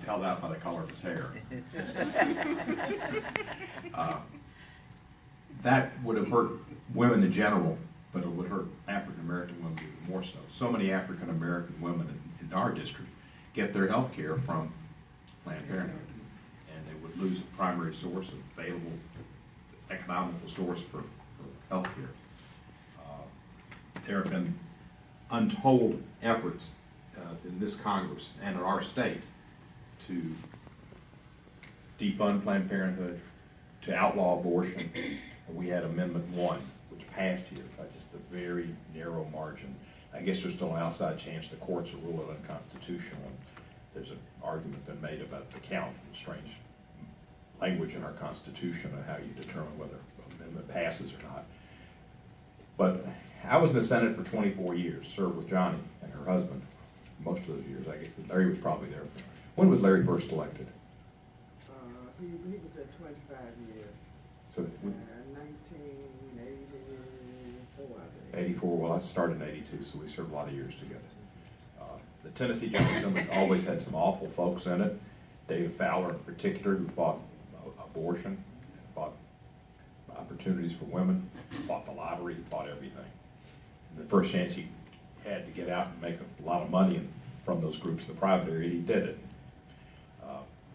tell that by the color of his hair. That would have hurt women in general, but it would hurt African American women even more so. So many African American women in our district get their health care from Planned Parenthood, and they would lose a primary source of available economical source for health care. There have been untold efforts in this Congress and in our state to defund Planned Parenthood, to outlaw abortion. We had Amendment 1, which passed here by just a very narrow margin. I guess there's still an outside chance the courts will rule it unconstitutional. And there's an argument been made about the count, strange language in our Constitution on how you determine whether an amendment passes or not. But I was in the Senate for 24 years, served with Johnny and her husband most of those years. I guess Larry was probably there. When was Larry first elected? He was at 25 years. So 1984, I think. 84, well I started in 82, so we served a lot of years together. The Tennessee General Assembly always had some awful folks in it. David Fowler in particular, who fought abortion, fought opportunities for women, fought the lottery, fought everything. And the first chance he had to get out and make a lot of money from those groups in the private area, he did it.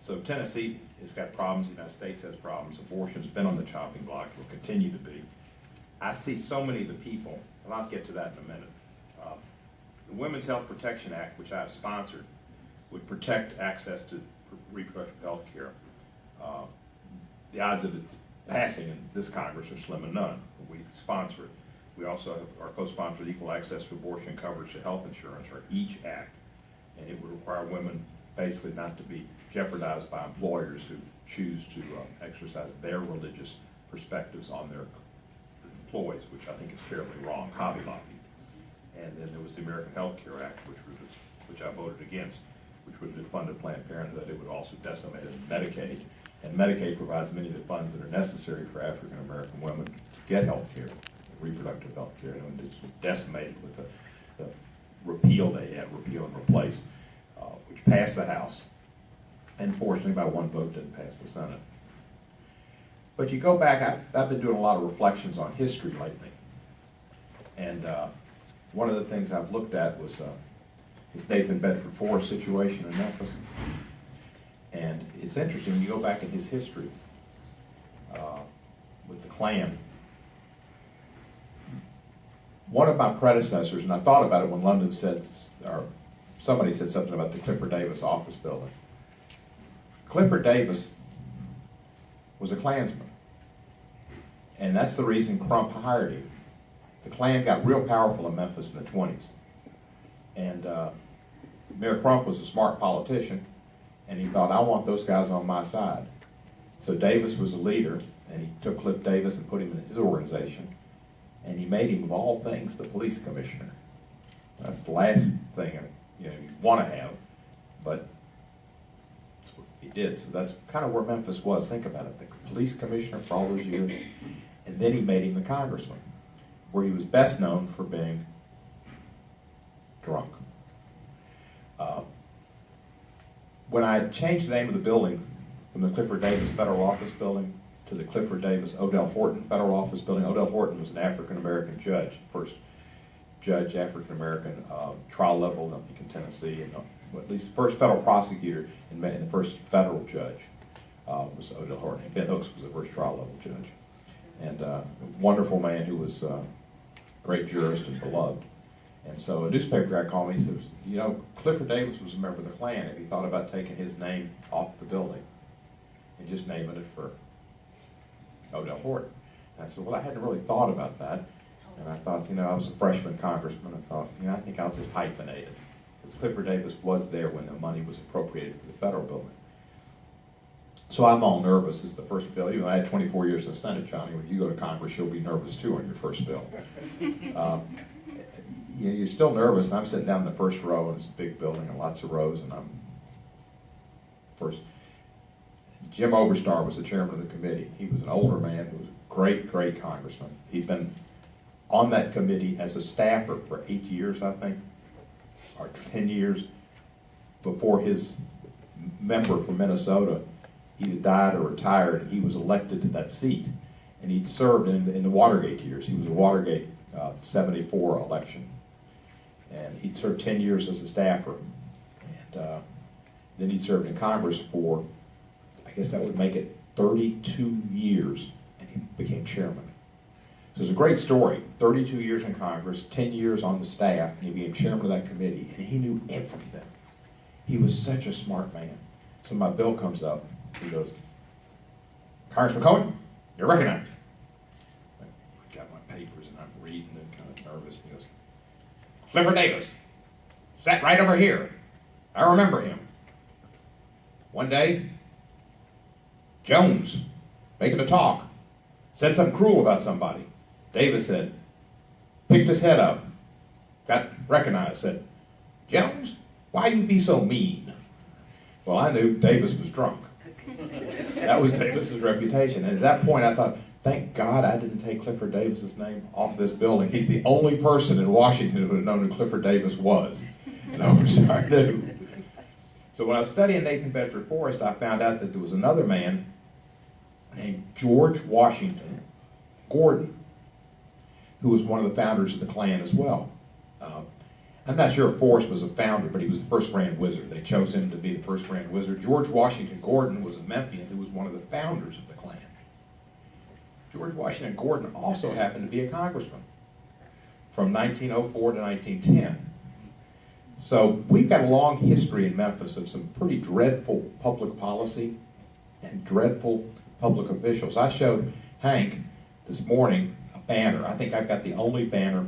So Tennessee has got problems, the United States has problems, abortion's been on the chopping block, will continue to be. I see so many of the people, and I'll get to that in a minute. The Women's Health Protection Act, which I have sponsored, would protect access to reproductive health care. The odds of its passing in this Congress are slim and none, but we sponsor it. We also are co-sponsored Equal Access to Abortion Coverage to Health Insurance, or EACH Act, and it would require women basically not to be jeopardized by employers who choose to exercise their religious perspectives on their employees, which I think is terribly wrong, Hobby Lobby. And then there was the American Health Care Act, which I voted against, which would have funded Planned Parenthood. It would also decimate Medicaid, and Medicaid provides many of the funds that are necessary for African American women to get health care, reproductive health care, and it's decimated with the repeal they had, repeal and replace, which passed the House. Unfortunately, by one vote, didn't pass the Senate. But you go back, I've been doing a lot of reflections on history lately. And one of the things I've looked at was this Nathan Bedford Forrest situation in Memphis. And it's interesting, when you go back in his history with the Klan. One of my predecessors, and I thought about it when London said, or somebody said something about the Clifford Davis office building. Clifford Davis was a Klansman. And that's the reason Crump hired him. The Klan got real powerful in Memphis in the 20s. And Mayor Crump was a smart politician, and he thought, I want those guys on my side. So Davis was a leader, and he took Cliff Davis and put him in his organization, and he made him, of all things, the police commissioner. That's the last thing you want to have, but that's what he did. So that's kind of where Memphis was. Think about it, the police commissioner for all those years, and then he made him the congressman, where he was best known for being drunk. When I changed the name of the building from the Clifford Davis Federal Office Building to the Clifford Davis Odell Horton Federal Office Building, Odell Horton was an African-American judge, first judge, African-American, trial level, I think in Tennessee, and at least the first federal prosecutor and the first federal judge was Odell Horton. Ben Hooks was the first trial level judge. And a wonderful man who was a great jurist and beloved. And so a newspaper guy called me and said, you know, Clifford Davis was a member of the Klan. Have you thought about taking his name off the building and just naming it for Odell Horton? And I said, well, I hadn't really thought about that. And I thought, I was a freshman congressman. I thought, I think I'll just hyphenate it. Because Clifford Davis was there when the money was appropriated for the federal building. So I'm all nervous. It's the first bill. I had 24 years in the Senate, Johnny. When you go to Congress, you'll be nervous too on your first bill. You're still nervous, and I'm sitting down in the first row, and it's a big building and lots of rows, and I'm first. Jim Oberstar was the chairman of the committee. He was an older man who was a great, great congressman. He'd been on that committee as a staffer for 8 years, I think, or 10 years before his member from Minnesota either died or retired, and he was elected to that seat. And he'd served in the Watergate years. He was a Watergate 74 election. And he'd served 10 years as a staffer. And then he'd served in Congress for, I guess that would make it 32 years, and he became chairman. So it's a great story. 32 years in Congress, 10 years on the staff, and he became chairman of that committee, and he knew everything. He was such a smart man. So my bill comes up. He goes, "Congressman Cohen, you're recognized." I got my papers, and I'm reading and kind of nervous. And he goes, "Clifford Davis, sat right over here. I remember him. One day, Jones, making a talk, said something cruel about somebody. Davis said, picked his head up, got recognized, said, 'Jones, why you be so mean?' Well, I knew Davis was drunk. That was Davis's reputation. And at that point, I thought, thank God I didn't take Clifford Davis's name off this building. He's the only person in Washington who had known who Clifford Davis was. And I knew. So when I was studying Nathan Bedford Forrest, I found out that there was another man named George Washington Gordon, who was one of the founders of the Klan as well. I'm not sure if Forrest was a founder, but he was the first Grand Wizard. They chose him to be the first Grand Wizard. George Washington Gordon was a Memphian who was one of the founders of the Klan. George Washington Gordon also happened to be a congressman from 1904 to 1910. So we've got a long history in Memphis of some pretty dreadful public policy and dreadful public officials. I showed Hank this morning a banner. I think I've got the only banner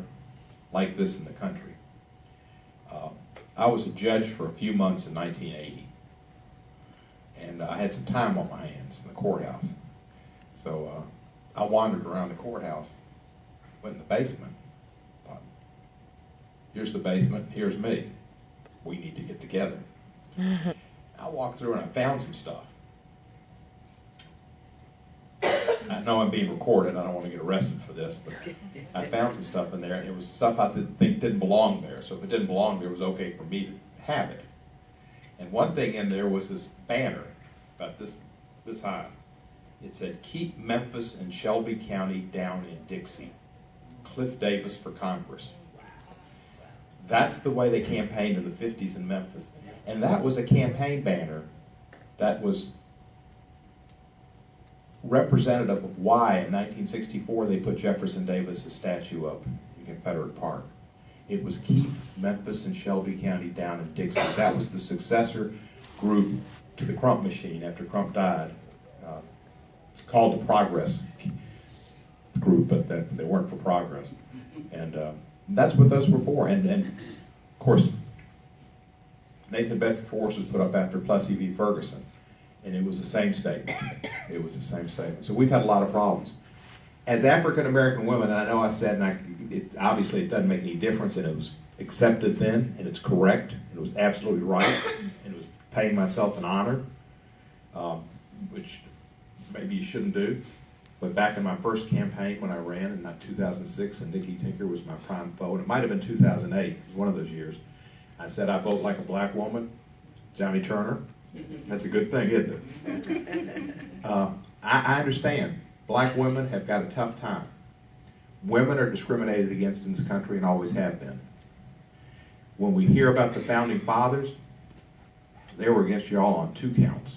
like this in the country. I was a judge for a few months in 1980, and I had some time on my hands in the courthouse. So I wandered around the courthouse, went in the basement, thought, here's the basement, here's me. We need to get together. I walked through and I found some stuff. I know I'm being recorded. I don't want to get arrested for this, but I found some stuff in there, and it was stuff I think didn't belong there. So if it didn't belong there, it was okay for me to have it. And one thing in there was this banner about this high. It said, "Keep Memphis and Shelby County down in Dixie. Cliff Davis for Congress." That's the way they campaigned in the 50s in Memphis. And that was a campaign banner that was representative of why in 1964 they put Jefferson Davis' statue up in Confederate Park. It was keep Memphis and Shelby County down in Dixie. That was the successor group to the Crump machine after Crump died. It's called the Progress group, but they weren't for progress. And that's what those were for. And of course, Nathan Bedford Forrest was put up after Plessy v. Ferguson. And it was the same statement. It was the same statement. So we've had a lot of problems. As African American women, and I know I said, and obviously it doesn't make any difference, and it was accepted then, and it's correct, and it was absolutely right, and it was paying myself an honor, which maybe you shouldn't do. But back in my first campaign when I ran in 2006, and Nikki Tinker was my prime foe, and it might have been 2008, it was one of those years, I said I vote like a black woman, Johnny Turner. That's a good thing, isn't it? I understand. Black women have got a tough time. Women are discriminated against in this country and always have been. When we hear about the founding fathers, they were against you all on 2 counts.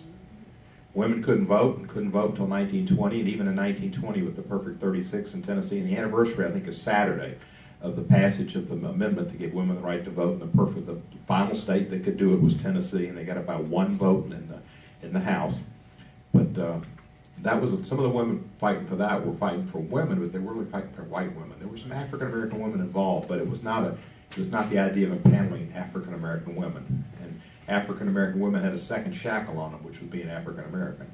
Women couldn't vote until 1920, and even in 1920 with the Perfect 36 in Tennessee. And the anniversary, I think, is Saturday of the passage of the amendment to give women the right to vote. And the final state that could do it was Tennessee, and they got about 1 vote in the House. But that was some of the women fighting for that were fighting for women, but they were really fighting for white women. There were some African American women involved, but it was not the idea of impaneling African American women. And African American women had a second shackle on them, which was being African American.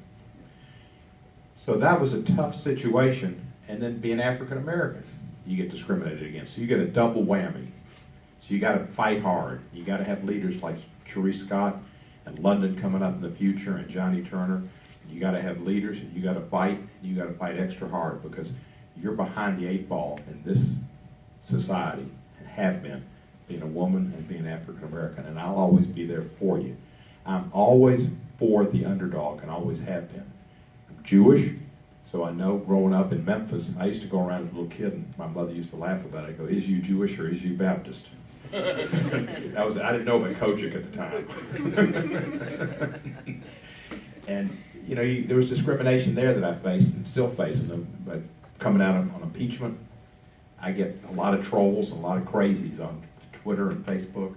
So that was a tough situation. And then being African American, you get discriminated against. So you get a double whammy. So you got to fight hard. You got to have leaders like Cherie Scott and London coming up in the future, and Johnny Turner. You got to have leaders, and you got to fight. And you got to fight extra hard because you're behind the 8 ball in this society, and have been, being a woman and being African American. And I'll always be there for you. I'm always for the underdog and always have been. I'm Jewish, so I know growing up in Memphis, I used to go around as a little kid and my mother used to laugh about it. I go, is you Jewish or is you Baptist? I didn't know about Kojic at the time. And you know, there was discrimination there that I faced and still face. But coming out on impeachment, I get a lot of trolls, a lot of crazies on Twitter and Facebook,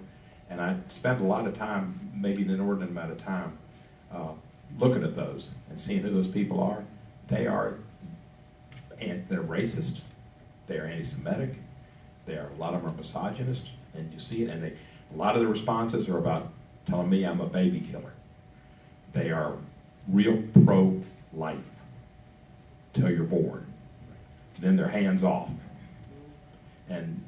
and I spend a lot of time, maybe an inordinate amount of time, looking at those and seeing who those people are. They're racist, they're anti-Semitic, a lot of them are misogynist, and you see it, and a lot of the responses are about telling me I'm a baby killer. They are real pro-life till you're born. Then they're hands off. And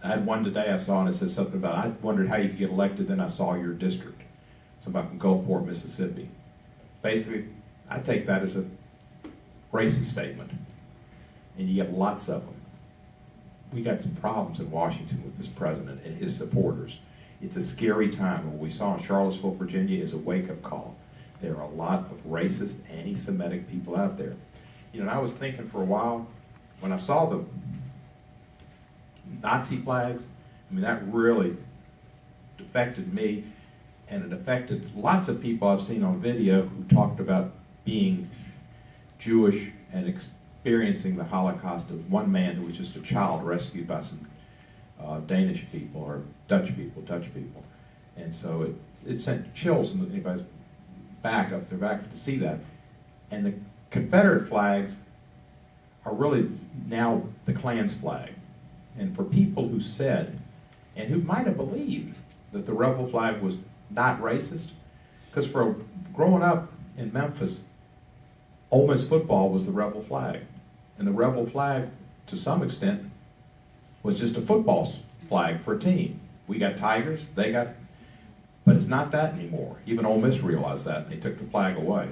I had one today I saw, and it said something about, I wondered how you could get elected, then I saw your district. Somebody from Gulfport, Mississippi. Basically, I take that as a racist statement. And you get lots of them. We got some problems in Washington with this president and his supporters. It's a scary time. What we saw in Charlottesville, Virginia is a wake-up call. There are a lot of racist, anti-Semitic people out there. You know, and I was thinking for a while, when I saw the Nazi flags, I mean, that really affected me, and it affected lots of people I've seen on video who talked about being Jewish and experiencing the Holocaust. There was one man who was just a child rescued by some Danish people or Dutch people. And so it sent chills in anybody's back up their back to see that. And the Confederate flags are really now the Klan's flag. And for people who said, and who might have believed that the rebel flag was not racist, because for growing up in Memphis, Ole Miss football was the rebel flag. And the rebel flag, to some extent, was just a football flag for a team. We got Tigers, they got, but it's not that anymore. Even Ole Miss realized that, and they took the flag away.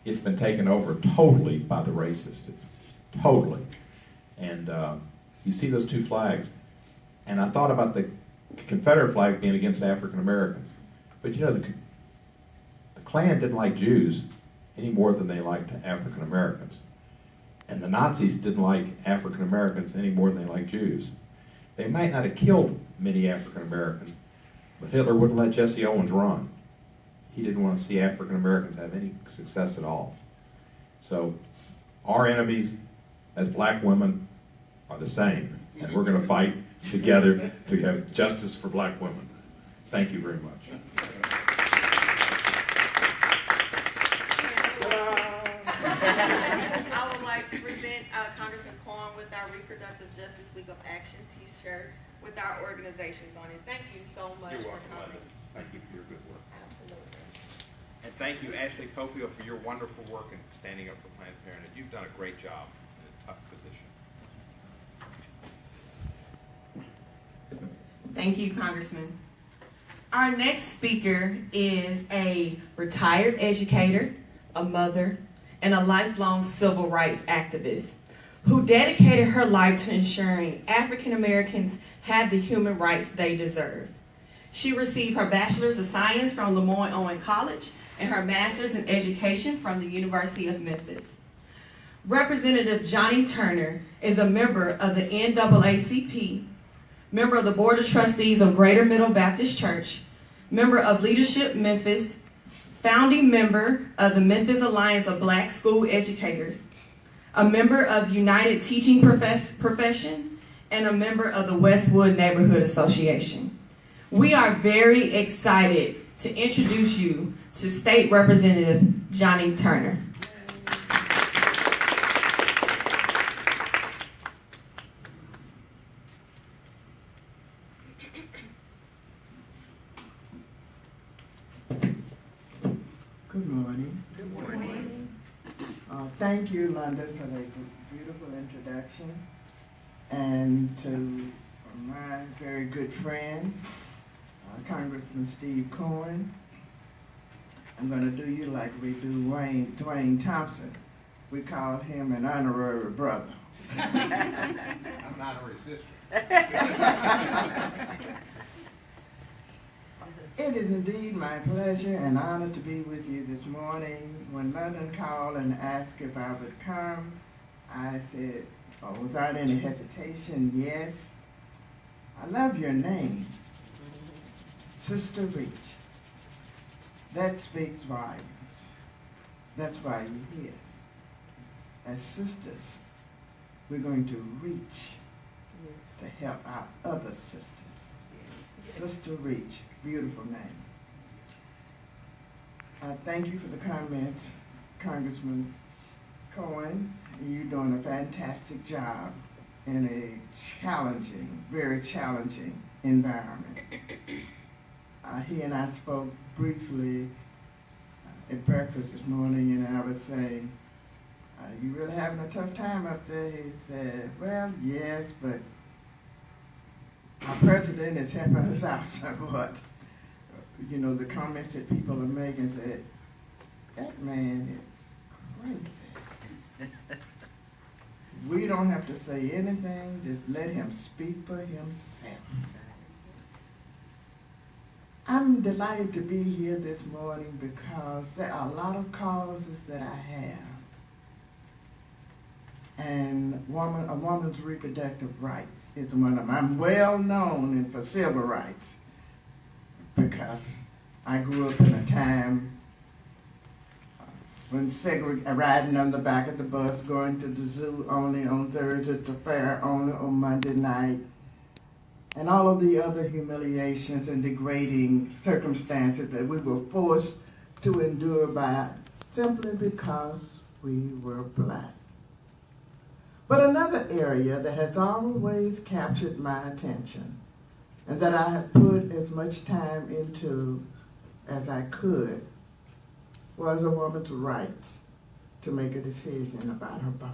It's been taken over totally by the racists, totally. And you see those two flags, and I thought about the Confederate flag being against African Americans. But you know, the Klan didn't like Jews any more than they liked African Americans. And the Nazis didn't like African Americans any more than they liked Jews. They might not have killed many African Americans, but Hitler wouldn't let Jesse Owens run. He didn't want to see African Americans have any success at all. So our enemies as black women are the same, and we're going to fight together to have justice for black women. Thank you very much. I would like to present Congressman Cohen with our Reproductive Justice Week of Action t-shirt with our organizations on it. Thank you so much You're for welcome, coming. Linda. Thank you for your good work. Absolutely. And thank you, Ashley Cofield, for your wonderful work in standing up for Planned Parenthood. You've done a great job in a tough position. Thank you, Congressman. Our next speaker is a retired educator, a mother, and a lifelong civil rights activist who dedicated her life to ensuring African Americans have the human rights they deserve. She received her Bachelor's of Science from Lemoyne-Owen College and her Master's in Education from the University of Memphis. Representative Johnny Turner is a member of the NAACP, member of the Board of Trustees of Greater Middle Baptist Church, member of Leadership Memphis, founding member of the Memphis Alliance of Black School Educators, a member of United Teaching Profession, and a member of the Westwood Neighborhood Association. We are very excited to introduce you to State Representative Johnny Turner. Good morning. Good morning. Thank you, Linda, for the beautiful introduction. And to my very good friend, Congressman Steve Cohen. I'm going to do you like we do Dwayne Thompson. We call him an honorary brother. I'm an honorary sister. It is indeed my pleasure and honor to be with you this morning. When London called and asked if I would come, I said, without any hesitation, yes. I love your name, Sister Reach. That speaks volumes. That's why you're here. As sisters, we're going to reach to help our other sisters. Sister Reach, beautiful name. I thank you for the comments, Congressman Cohen. You're doing a fantastic job in a challenging, very challenging environment. He and I spoke briefly at breakfast this morning, and I was saying, you really having a tough time up there? He said, well, yes, but our president is helping us out somewhat. You know, the comments that people are making said, that man is crazy. We don't have to say anything, just let him speak for himself. I'm delighted to be here this morning because there are a lot of causes that I have. And a woman's reproductive rights is one of them. I'm well known for civil rights because I grew up in a time when riding on the back of the bus, going to the zoo only on Thursday, to fair only on Monday night, and all of the other humiliations and degrading circumstances that we were forced to endure by simply because we were black. But another area that has always captured my attention and that I have put as much time into as I could was a woman's rights to make a decision about her body.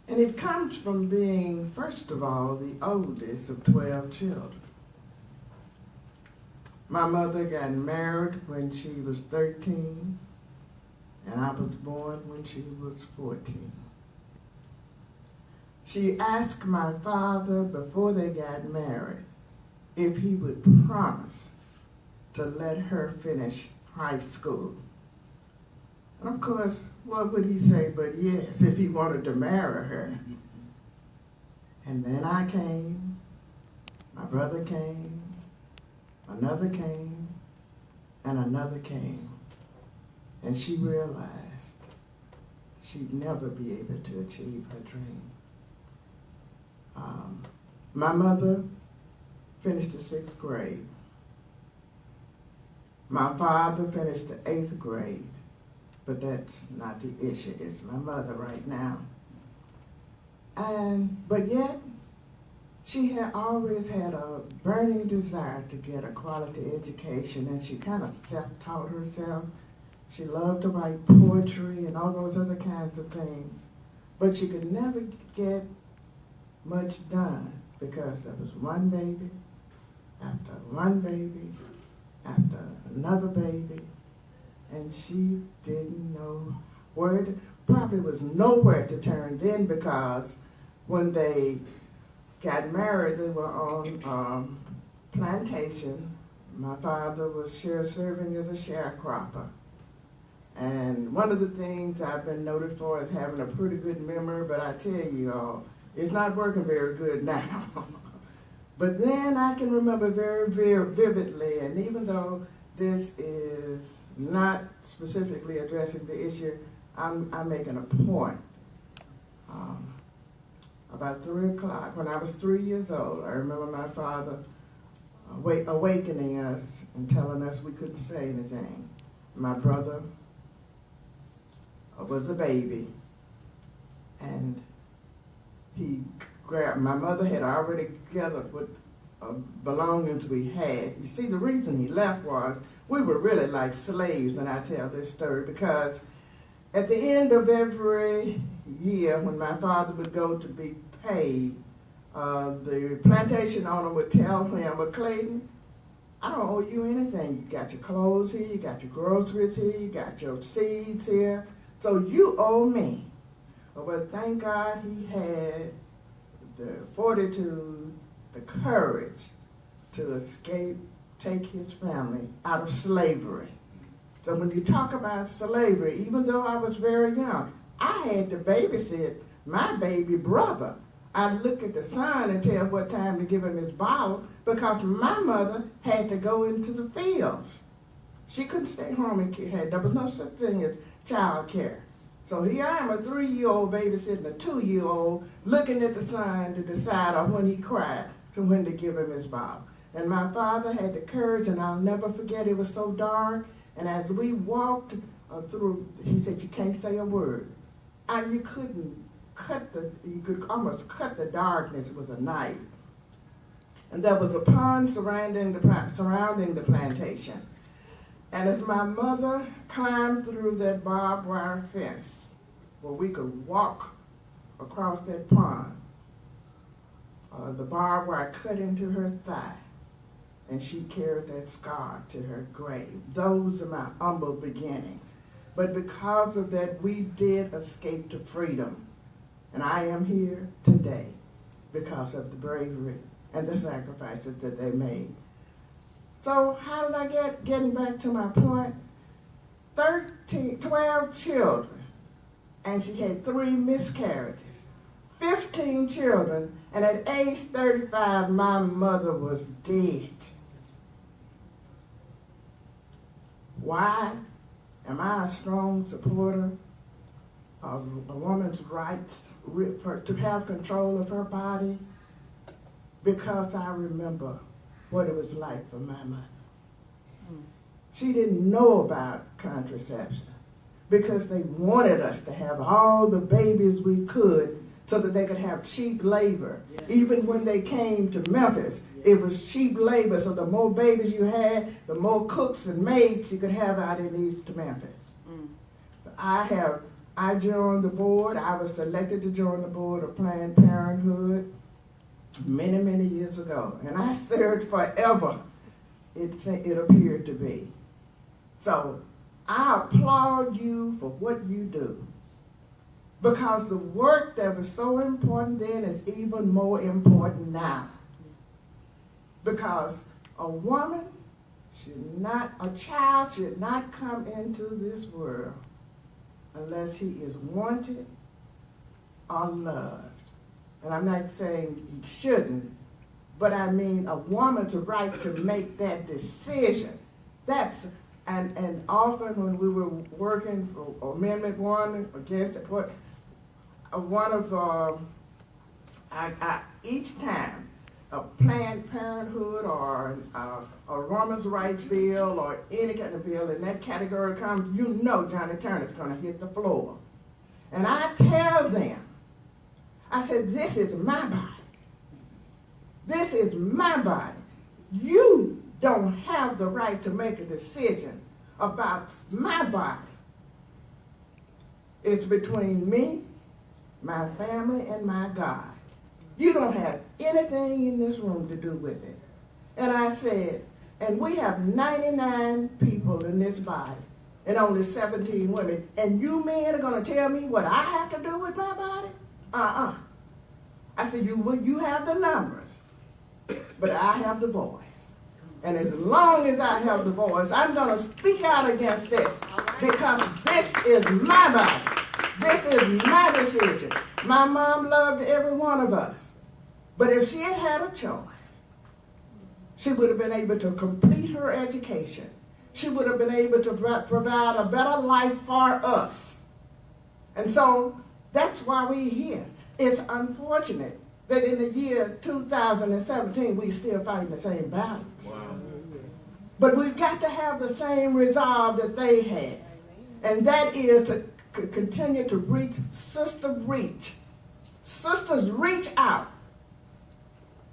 And it comes from being, first of all, the oldest of 12 children. My mother got married when she was 13, and I was born when she was 14. She asked my father before they got married if he would promise to let her finish high school. And of course, what would he say but yes, if he wanted to marry her? And then I came, my brother came, another came, and another came. And she realized she'd never be able to achieve her dream. My mother finished the 6th grade. My father finished the 8th grade, but that's not the issue. It's my mother right now. But yet, she had always had a burning desire to get a quality education, and she kind of self-taught herself. She loved to write poetry and all those other kinds of things, but she could never get much done because there was one baby after one baby after another baby, and she didn't know where to, probably was nowhere to turn then, because when they got married, they were on plantation. My father was serving as a sharecropper. And one of the things I've been noted for is having a pretty good memory, but I tell you all, it's not working very good now. But then I can remember very, very vividly, and even though this is not specifically addressing the issue, I'm making a point. About 3 o'clock, when I was 3 years old, I remember my father awakening us and telling us we couldn't say anything. My brother was a baby, and he grabbed, my mother had already gathered what belongings we had. You see, the reason he left was we were really like slaves when I tell this story, because at the end of every year when my father would go to be paid, the plantation owner would tell him, "But Clayton, I don't owe you anything. You got your clothes here, you got your groceries here, you got your seeds here, so you owe me." But thank God he had the fortitude, the courage to take his family out of slavery. So when you talk about slavery, even though I was very young, I had to babysit my baby brother. I'd look at the son and tell what time to give him his bottle because my mother had to go into the fields. She couldn't stay home and there was no such thing as child care. So here I am, a 3-year-old babysitting a 2-year-old, looking at the son to decide on when he cried to when to give him his bottle. And my father had the courage, and I'll never forget, it was so dark, and as we walked through, he said, you can't say a word. And you could almost cut the darkness with a knife. And there was a pond surrounding the plantation. And as my mother climbed through that barbed wire fence where we could walk across that pond, the barbed wire cut into her thigh, and she carried that scar to her grave. Those are my humble beginnings. But because of that, we did escape to freedom. And I am here today because of the bravery and the sacrifices that they made. So how did I getting back to my point? 12 children, and she had 3 miscarriages. 15 children, and at age 35, my mother was dead. Why am I a strong supporter of a woman's rights to have control of her body? Because I remember what it was like for my mother. She didn't know about contraception because they wanted us to have all the babies we could so that they could have cheap labor. Yes. Even when they came to Memphis, it was cheap labor, so the more babies you had, the more cooks and maids you could have out in East Memphis. So I joined the board. I was selected to join the board of Planned Parenthood many, many years ago, and I served forever, it appeared to be. So I applaud you for what you do, because the work that was so important then is even more important now. Because a child should not come into this world unless he is wanted or loved. And I'm not saying he shouldn't, but I mean a woman's right to make that decision. And often when we were working for Amendment 1 against it, each time a Planned Parenthood or a woman's rights bill or any kind of bill in that category comes, you know Johnny Turner's going to hit the floor. And I tell them, I said, this is my body. This is my body. You don't have the right to make a decision about my body. It's between me, my family, and my God. You don't have anything in this room to do with it. And I said, and we have 99 people in this body and only 17 women, and you men are going to tell me what I have to do with my body? I said, you have the numbers, but I have the voice. And as long as I have the voice, I'm going to speak out against this, because this is my body. This is my decision. My mom loved every one of us. But if she had had a choice, she would have been able to complete her education. She would have been able to provide a better life for us. And so that's why we're here. It's unfortunate that in the year 2017, we're still fighting the same battles. Wow. But we've got to have the same resolve that they had. And that is to continue to reach sister reach. Sisters reach out.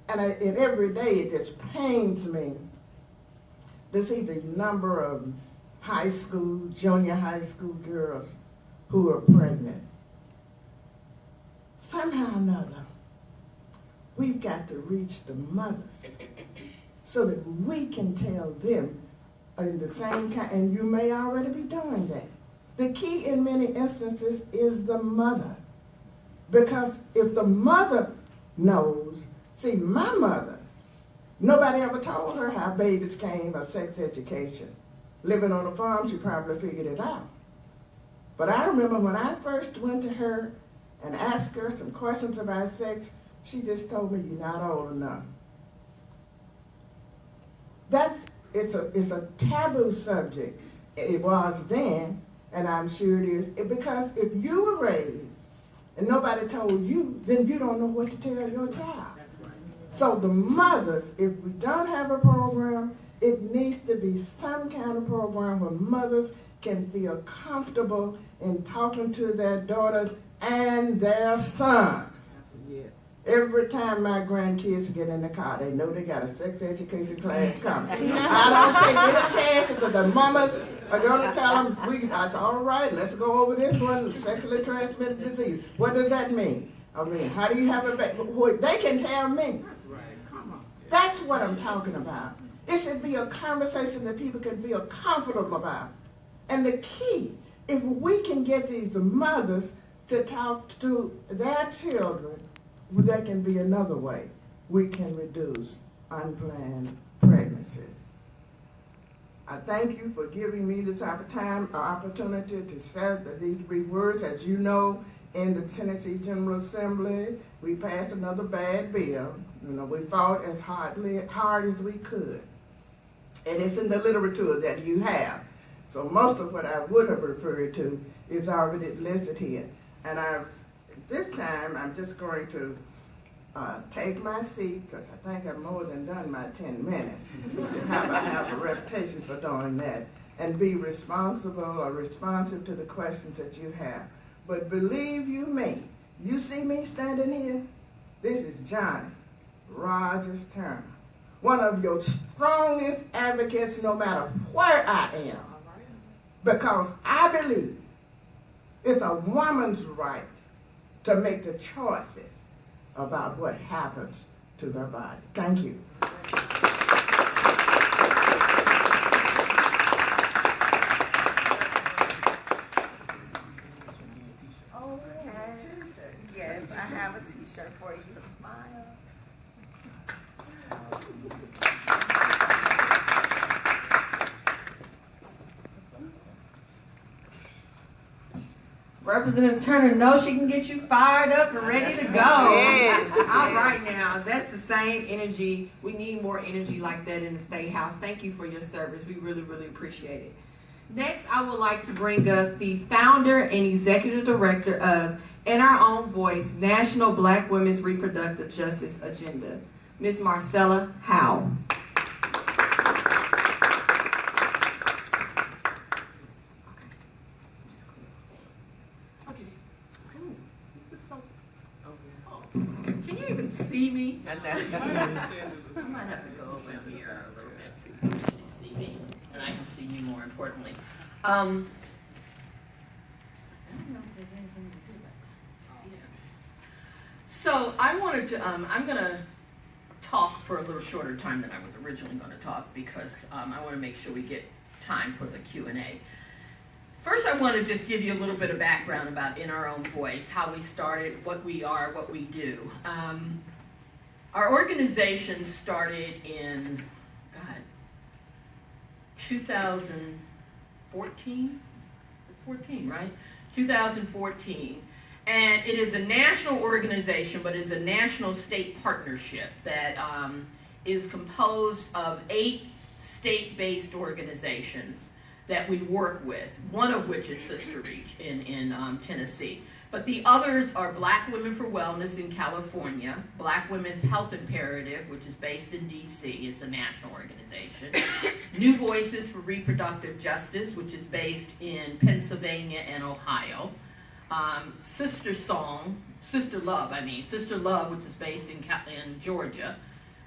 And every day it just pains me to see the number of high school, junior high school girls who are pregnant. Somehow or another, we've got to reach the mothers so that we can tell them in the same kind, and you may already be doing that. The key in many instances is the mother. Because if the mother knows, see, my mother Nobody ever told her how babies came or sex education. Living on a farm, she probably figured it out. But I remember when I first went to her and asked her some questions about sex, she just told me, "You're not old enough." It's a taboo subject. It was then, and I'm sure it is, because if you were raised and nobody told you, then you don't know what to tell your child. So the mothers, if we don't have a program, it needs to be some kind of program where mothers can feel comfortable in talking to their daughters and their sons. Yes. Every time my grandkids get in the car, they know they got a sex education class coming. I don't take any chances because the mamas are going to tell them, that's all right, let's go over this one, sexually transmitted disease. What does that mean? I mean, how do you have a baby? They can tell me. That's right. Come on. That's what I'm talking about. It should be a conversation that people can feel comfortable about. And the key, if we can get these mothers to talk to their children, there can be another way we can reduce unplanned pregnancies. I thank you for giving me this opportunity to say these brief words. As you know, in the Tennessee General Assembly, we passed another bad bill. We fought as hard as we could. And it's in the literature that you have. So most of what I would have referred to is already listed here. And this time, I'm just going to take my seat, because I think I've more than done my 10 minutes. I have a reputation for doing that. And be responsible or responsive to the questions that you have. But believe you me, you see me standing here? This is Johnny Rogers Turner, one of your strongest advocates no matter where I am. Because I believe it's a woman's right to make the choices about what happens to their body. Thank you. Okay. Yes, I have a t-shirt for you. Smile. Representative Turner knows she can get you fired up and ready to go. All right now, that's the same energy. We need more energy like that in the State House. Thank you for your service. We really, really appreciate it. Next, I would like to bring up the founder and executive director of In Our Own Voice, National Black Women's Reproductive Justice Agenda, Ms. Marcella Howe. Can you even see me? I might have to go over here a little bit so you can actually see me, and I can see you more importantly. I don't know if there's anything to do about that. Yeah. So I wanted to, I'm going to talk for a little shorter time than I was originally going to talk because I want to make sure we get time for the Q&A. First, I want to just give you a little bit of background about In Our Own Voice, how we started, what we are, what we do. Our organization started in, 2014? 14, right? 2014. And it is a national organization, but it's a national-state partnership that is composed of 8 state-based organizations that we work with, one of which is Sister Reach in Tennessee. But the others are Black Women for Wellness in California, Black Women's Health Imperative, which is based in D.C., it's a national organization, New Voices for Reproductive Justice, which is based in Pennsylvania and Ohio, Sister Love, which is based in Georgia,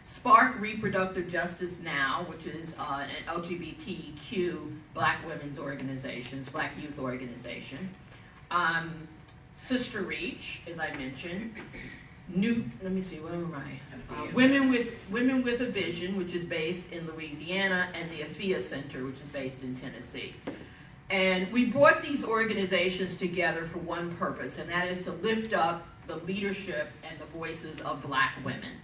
Spark Reproductive Justice Now, which is an LGBTQ Black women's organization, Black youth organization. Sister Reach, as I mentioned. Women with a Vision, which is based in Louisiana, and the AFIA Center, which is based in Tennessee. And we brought these organizations together for one purpose, and that is to lift up the leadership and the voices of Black women.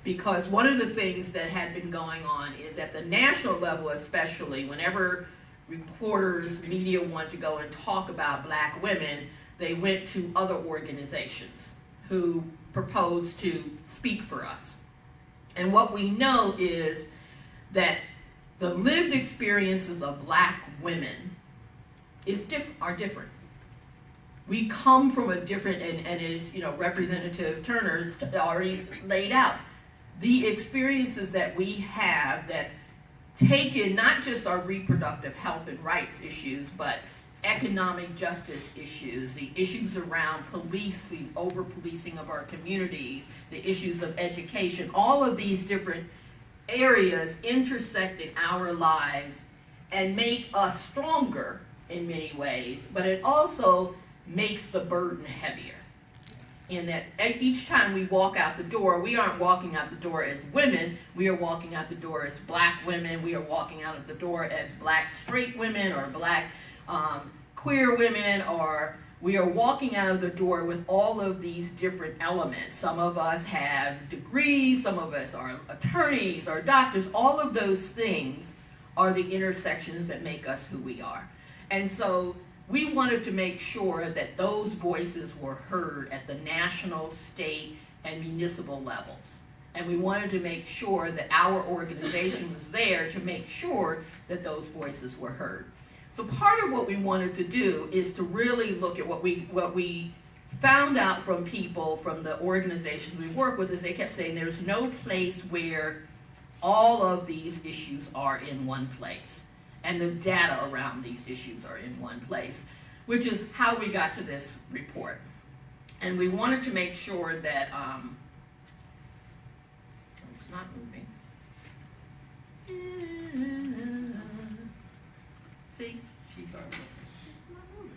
because one of the things that had been going on is at the national level, especially whenever reporters, media wanted to go and talk about black women, they went to other organizations who proposed to speak for us. And what we know is that the lived experiences of black women are different. We come from a different, and as Representative Turner has already laid out, the experiences that we have that take in not just our reproductive health and rights issues, but economic justice issues, the issues around policing, over-policing of our communities, the issues of education, all of these different areas intersect in our lives and make us stronger in many ways, but it also makes the burden heavier. In that each time we walk out the door, we aren't walking out the door as women, we are walking out the door as black women, we are walking out of the door as black straight women or black queer women, or we are walking out of the door with all of these different elements. Some of us have degrees, some of us are attorneys or doctors. All of those things are the intersections that make us who we are. And so we wanted to make sure that those voices were heard at the national, state, and municipal levels. And we wanted to make sure that our organization was there to make sure that those voices were heard. So part of what we wanted to do is to really look at what we found out from people, from the organizations we work with, is they kept saying there's no place where all of these issues are in one place. And the data around these issues are in one place, which is how we got to this report. And we wanted to make sure that, it's not moving. See, she's already moving. It's not moving.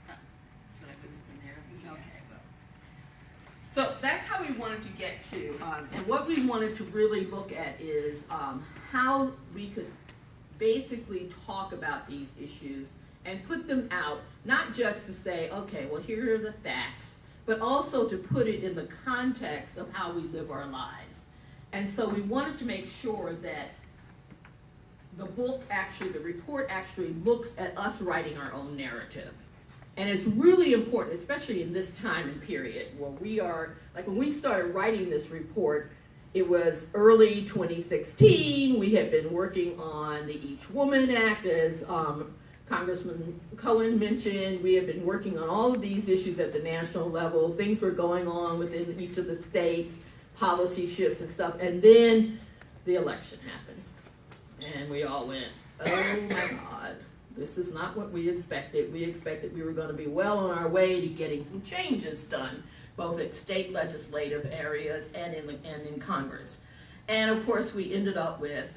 That's what I put in there. Okay, well. So that's how we wanted to get to, and what we wanted to really look at is how we could basically talk about these issues and put them out, not just to say, okay, well, here are the facts, but also to put it in the context of how we live our lives. And so we wanted to make sure that the report actually looks at us writing our own narrative. And it's really important, especially in this time and period where we are, like when we started writing this report, it was early 2016. We had been working on the Each Woman Act, as Congressman Cohen mentioned. We had been working on all of these issues at the national level. Things were going on within each of the states, policy shifts and stuff. And then the election happened. And we all went, oh my God, this is not what we expected. We expected we were going to be well on our way to getting some changes done, both at state legislative areas and in Congress. And of course, we ended up with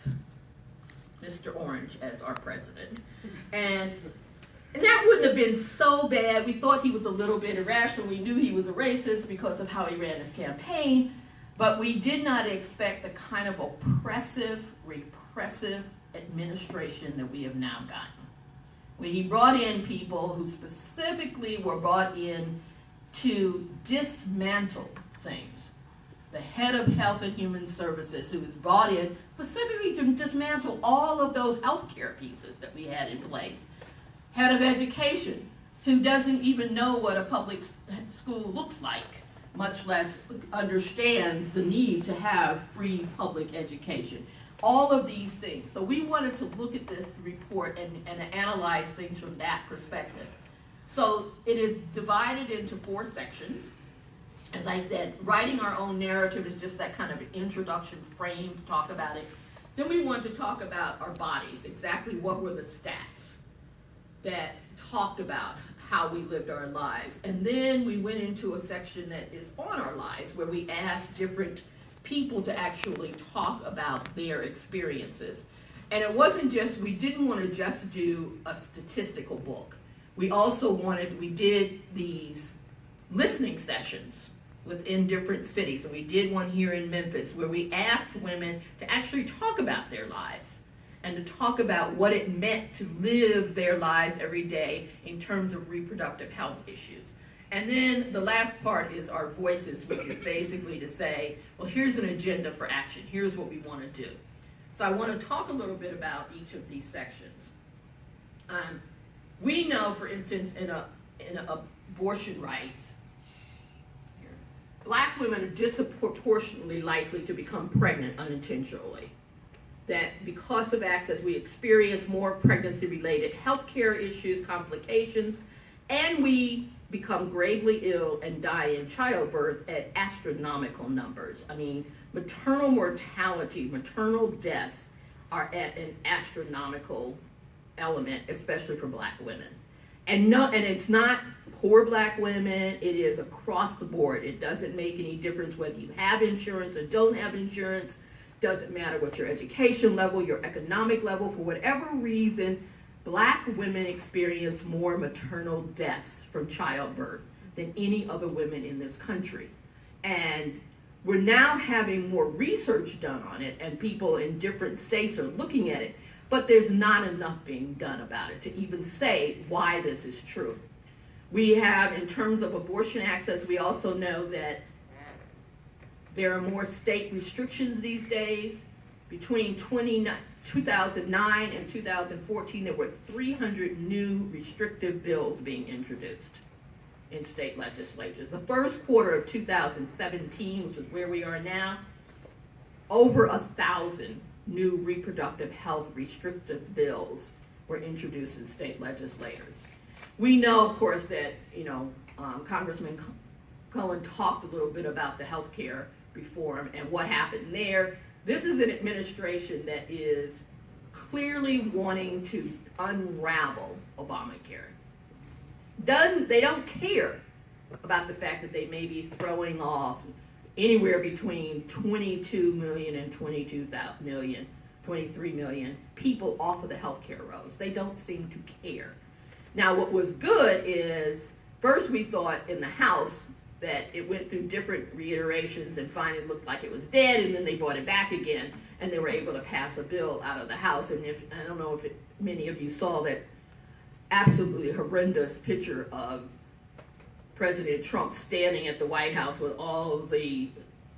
Mr. Orange as our president. And that wouldn't have been so bad. We thought he was a little bit irrational. We knew he was a racist because of how he ran his campaign. But we did not expect the kind of oppressive, repressive administration that we have now gotten. When he brought in people who specifically were brought in to dismantle things. The head of Health and Human Services, who was brought in specifically to dismantle all of those healthcare pieces that we had in place. Head of Education, who doesn't even know what a public school looks like, much less understands the need to have free public education. All of these things. So we wanted to look at this report and analyze things from that perspective. So it is divided into 4 sections. As I said, writing our own narrative is just that kind of introduction frame to talk about it. Then we want to talk about our bodies, exactly what were the stats that talked about how we lived our lives. And then we went into a section that is on our lives, where we asked different people to actually talk about their experiences. And it wasn't just, we didn't want to just do a statistical book. We also we did these listening sessions within different cities. So we did one here in Memphis where we asked women to actually talk about their lives and to talk about what it meant to live their lives every day in terms of reproductive health issues. And then the last part is our voices, which is basically to say, well, here's an agenda for action. Here's what we want to do. So I want to talk a little bit about each of these sections. We know, for instance, in abortion rights, Black women are disproportionately likely to become pregnant unintentionally. That because of access, we experience more pregnancy-related health care issues, complications, and we become gravely ill and die in childbirth at astronomical numbers. I mean, maternal mortality, maternal deaths are at an astronomical element, especially for Black women. And it's not poor Black women, it is across the board. It doesn't make any difference whether you have insurance or don't have insurance. Doesn't matter what your education level, your economic level, for whatever reason, Black women experience more maternal deaths from childbirth than any other women in this country. And we're now having more research done on it, and people in different states are looking at it, but there's not enough being done about it to even say why this is true. We have, in terms of abortion access, we also know that there are more state restrictions these days. Between 2009 and 2014, there were 300 new restrictive bills being introduced in state legislatures. The first quarter of 2017, which is where we are now, over 1,000 new reproductive health restrictive bills were introduced in state legislators. We know, of course, that Congressman Cohen talked a little bit about the health care reform and what happened there. This is an administration that is clearly wanting to unravel Obamacare. They don't care about the fact that they may be throwing off anywhere between 22 million and 23 million people off of the healthcare rolls. They don't seem to care. Now, what was good is, first we thought in the House that it went through different reiterations and finally looked like it was dead, and then they brought it back again, and they were able to pass a bill out of the House. And I don't know if many of you saw that absolutely horrendous picture of President Trump standing at the White House with all of the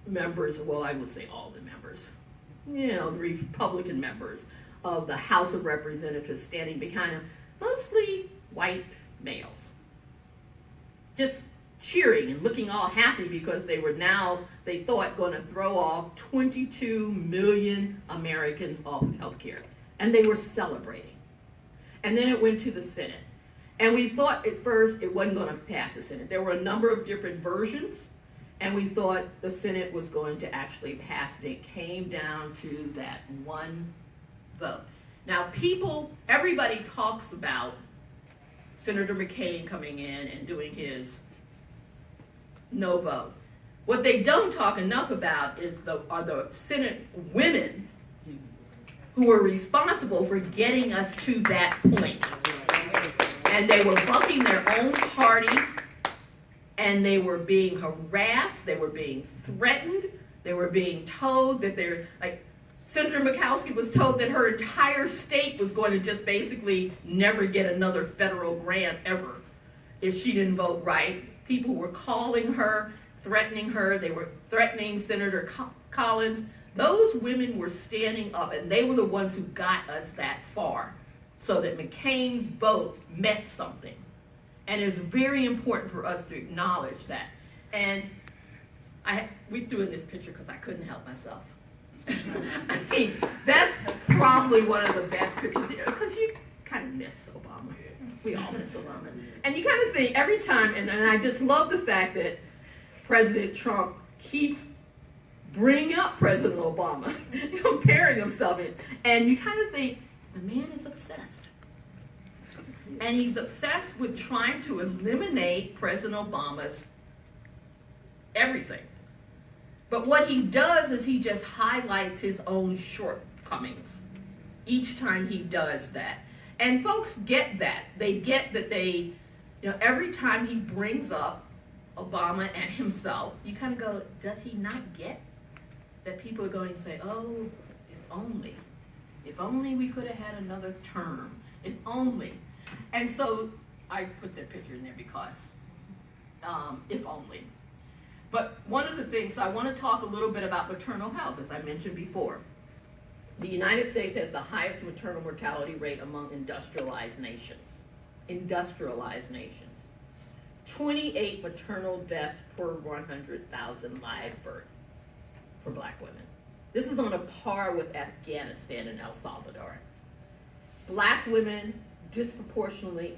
members, well, I would say all the members, the Republican members of the House of Representatives standing behind him, mostly white males, just cheering and looking all happy because they thought, going to throw off 22 million Americans off of health care. And they were celebrating. And then it went to the Senate. And we thought at first it wasn't going to pass the Senate. There were a number of different versions, and we thought the Senate was going to actually pass it. It came down to that one vote. Now everybody talks about Senator McCain coming in and doing his no vote. What they don't talk enough about are the Senate women who were responsible for getting us to that point. And they were bucking their own party, and they were being harassed, they were being threatened, they were being told that Senator Murkowski was told that her entire state was going to just basically never get another federal grant ever if she didn't vote right. People were calling her, threatening her. They were threatening Senator Collins. Those women were standing up, and they were the ones who got us that far so that McCain's vote meant something. And it's very important for us to acknowledge that. And we threw in this picture because I couldn't help myself. I mean, that's probably one of the best pictures there, because you kind of miss Obama. We all miss Obama. And you kind of think every time, and I just love the fact that President Trump keeps bringing up President Obama, comparing himself, and you kind of think, the man is obsessed. And he's obsessed with trying to eliminate President Obama's everything. But what he does is he just highlights his own shortcomings each time he does that. And folks get that. They get that every time he brings up Obama and himself, you kind of go, does he not get that people are going to say, oh, if only we could have had another term, if only. And so I put that picture in there because if only. But one of the things, I want to talk a little bit about maternal health, as I mentioned before. The United States has the highest maternal mortality rate among industrialized nations. Industrialized nations. 28 maternal deaths per 100,000 live births for black women. This is on a par with Afghanistan and El Salvador. Black women disproportionately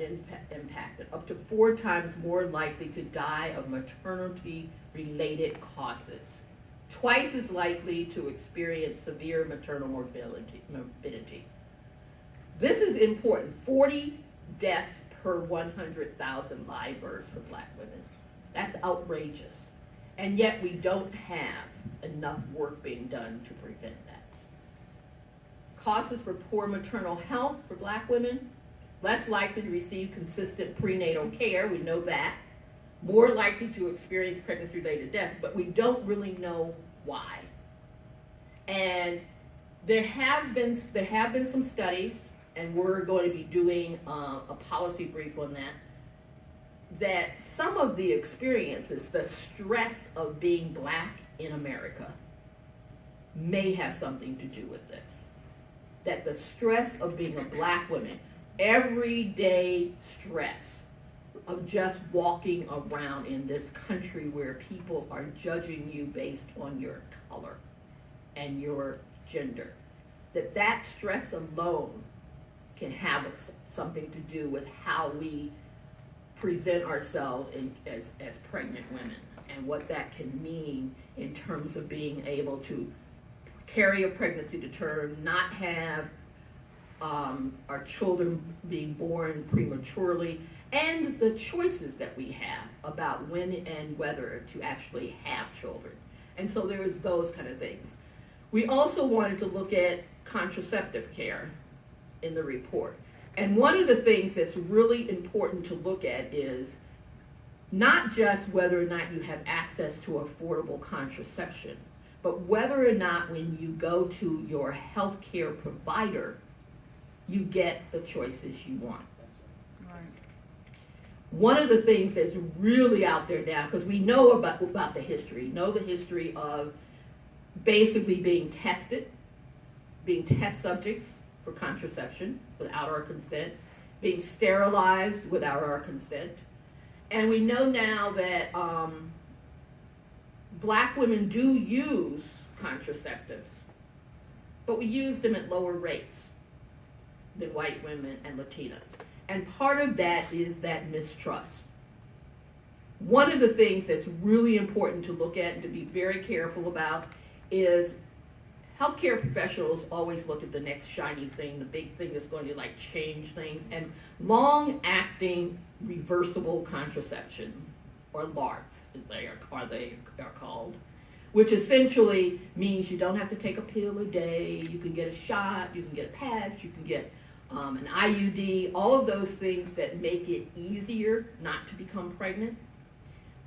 impacted, up to 4 times more likely to die of maternity-related causes, twice as likely to experience severe maternal morbidity. This is important. 40 deaths per 100,000 live births for black women. That's outrageous. And yet we don't have enough work being done to prevent that. Causes for poor maternal health for black women: less likely to receive consistent prenatal care, we know that. More likely to experience pregnancy-related death, but we don't really know why. And there have been some studies, and we're going to be doing a policy brief on that some of the experiences, the stress of being black in America, may have something to do with this. That the stress of being a black woman, everyday stress of just walking around in this country where people are judging you based on your color and your gender, that stress alone can have something to do with how we present ourselves as pregnant women, and what that can mean in terms of being able to carry a pregnancy to term, not have our children being born prematurely, and the choices that we have about when and whether to actually have children. And so there's those kind of things. We also wanted to look at contraceptive care in the report. And one of the things that's really important to look at is not just whether or not you have access to affordable contraception, but whether or not when you go to your healthcare provider, you get the choices you want. Right. One of the things that's really out there now, because we know about the history, of basically being test subjects for contraception without our consent, being sterilized without our consent. And we know now that black women do use contraceptives, but we use them at lower rates than white women and Latinas. And part of that is that mistrust. One of the things that's really important to look at and to be very careful about is healthcare professionals always look at the next shiny thing, the big thing that's going to like change things, and long-acting reversible contraception, or LARCs as they are called, which essentially means you don't have to take a pill a day, you can get a shot, you can get a patch, you can get an IUD, all of those things that make it easier not to become pregnant.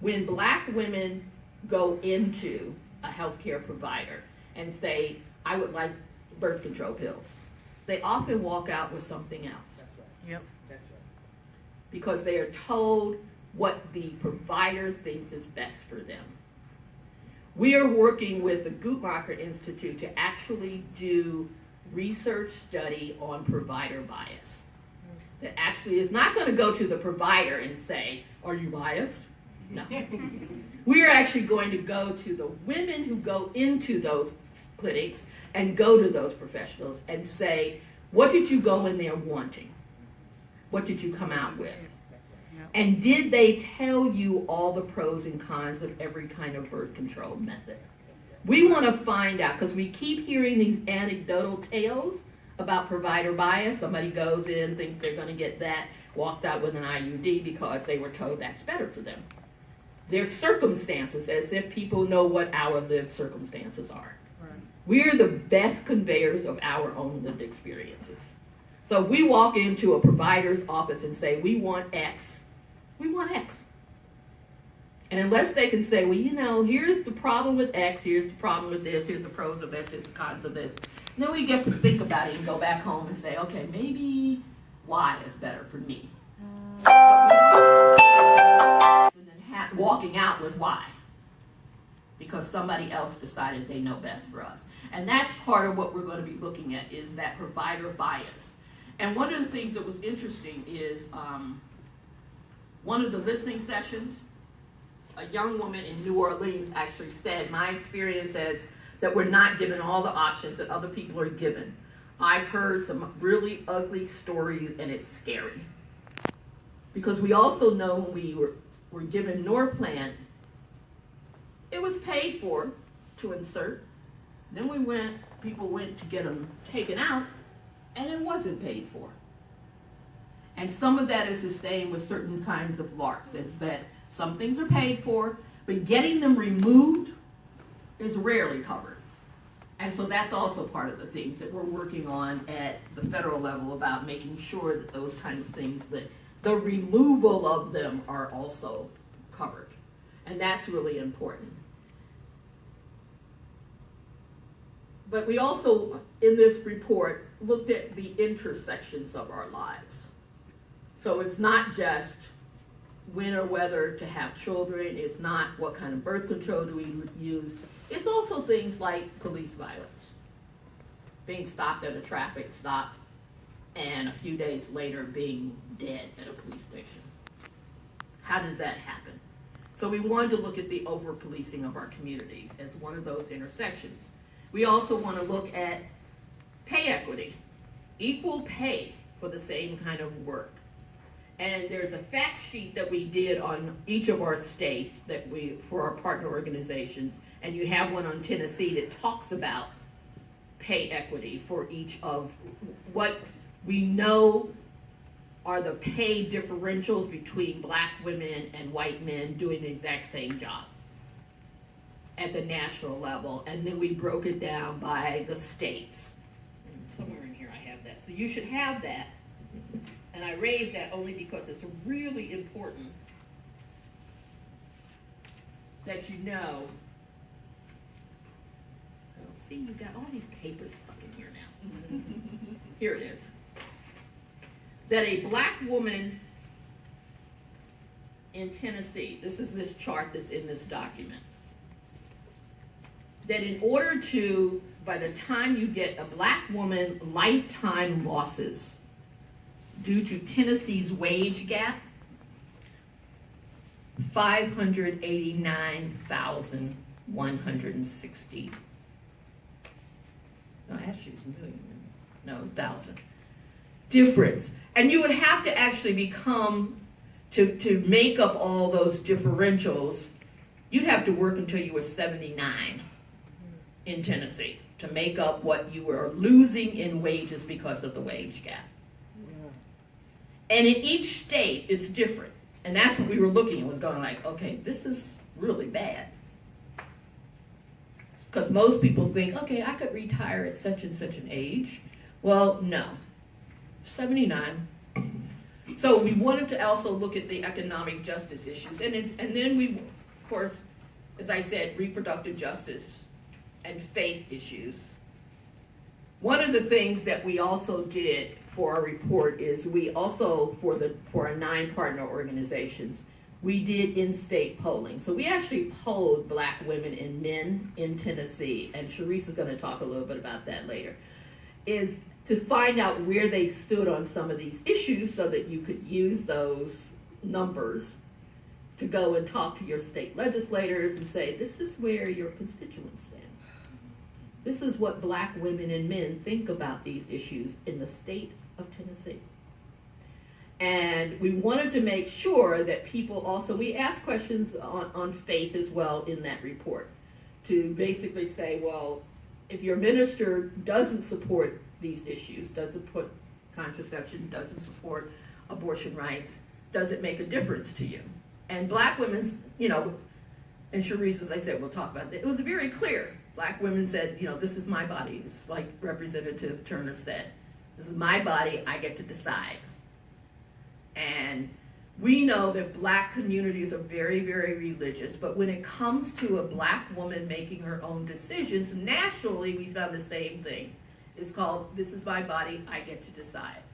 When black women go into a healthcare provider and say, I would like birth control pills, they often walk out with something else. That's right. Yep. That's right. Because they are told what the provider thinks is best for them. We are working with the Guttmacher Institute to actually do research study on provider bias. That actually is not going to go to the provider and say, are you biased? No. We are actually going to go to the women who go into those clinics and go to those professionals and say, what did you go in there wanting? What did you come out with? And did they tell you all the pros and cons of every kind of birth control method? We want to find out, because we keep hearing these anecdotal tales about provider bias. Somebody goes in, thinks they're going to get that, walks out with an IUD because they were told that's better for them. Their circumstances, as if people know what our lived circumstances are. Right. We are the best conveyors of our own lived experiences. So we walk into a provider's office and say, we want X. We want X. And unless they can say, well, you know, here's the problem with X, here's the problem with this, here's the pros of this, here's the cons of this. Then we get to think about it and go back home and say, okay, maybe Y is better for me. And then not walking out with why. Because somebody else decided they know best for us. And that's part of what we're going to be looking at, is that provider bias. And one of the things that was interesting is one of the listening sessions, a young woman in New Orleans actually said, my experience is that we're not given all the options that other people are given. I've heard some really ugly stories, and it's scary. Because we also know when we were given Norplant, it was paid for to insert. Then people went to get them taken out, and it wasn't paid for. And some of that is the same with certain kinds of LARCs. It's that some things are paid for, but getting them removed is rarely covered. And so that's also part of the things that we're working on at the federal level about making sure that those kind of things, that the removal of them are also covered. And that's really important. But we also, in this report, looked at the intersections of our lives. So it's not just when or whether to have children, it's not what kind of birth control do we use, it's also things like police violence. Being stopped at a traffic stop and a few days later being dead at a police station. How does that happen? So we wanted to look at the over-policing of our communities as one of those intersections. We also want to look at pay equity, equal pay for the same kind of work. And there's a fact sheet that we did on each of our states that for our partner organizations, and you have one on Tennessee that talks about pay equity for each of what we know are the pay differentials between black women and white men doing the exact same job at the national level. And then we broke it down by the states. And somewhere in here I have that. So you should have that. And I raise that only because it's really important that you know. Oh, see, you've got all these papers stuck in here now. Here it is. That a black woman in Tennessee, this is this chart that's in this document, that in order to, by the time you get a black woman lifetime losses due to Tennessee's wage gap, $589,160. No, actually it's a million. No, 1,000. Difference. And you would have to actually become, to make up all those differentials, you'd have to work until you were 79 in Tennessee to make up what you were losing in wages because of the wage gap. And in each state, it's different. And that's what we were looking at, was going like, okay, this is really bad. Because most people think, okay, I could retire at such and such an age. Well, no. 79. So we wanted to also look at the economic justice issues. And then we, of course, as I said, reproductive justice and faith issues. One of the things that we also did for our report is we also, for our 9 partner organizations, we did in-state polling. So we actually polled black women and men in Tennessee, and Sharice is going to talk a little bit about that later, is to find out where they stood on some of these issues so that you could use those numbers to go and talk to your state legislators and say, this is where your constituents stand. This is what black women and men think about these issues in the state of Tennessee. And we wanted to make sure that people also, we asked questions on faith as well in that report, to basically say, well, if your minister doesn't support these issues, doesn't put contraception, doesn't support abortion rights, does it make a difference to you? And black women's, and Sharice, as I said, we'll talk about that. It was very clear. Black women said, this is my body. It's like Representative Turner said. This is my body, I get to decide. And we know that black communities are very, very religious, but when it comes to a black woman making her own decisions, nationally we've done the same thing. It's called, this is my body, I get to decide.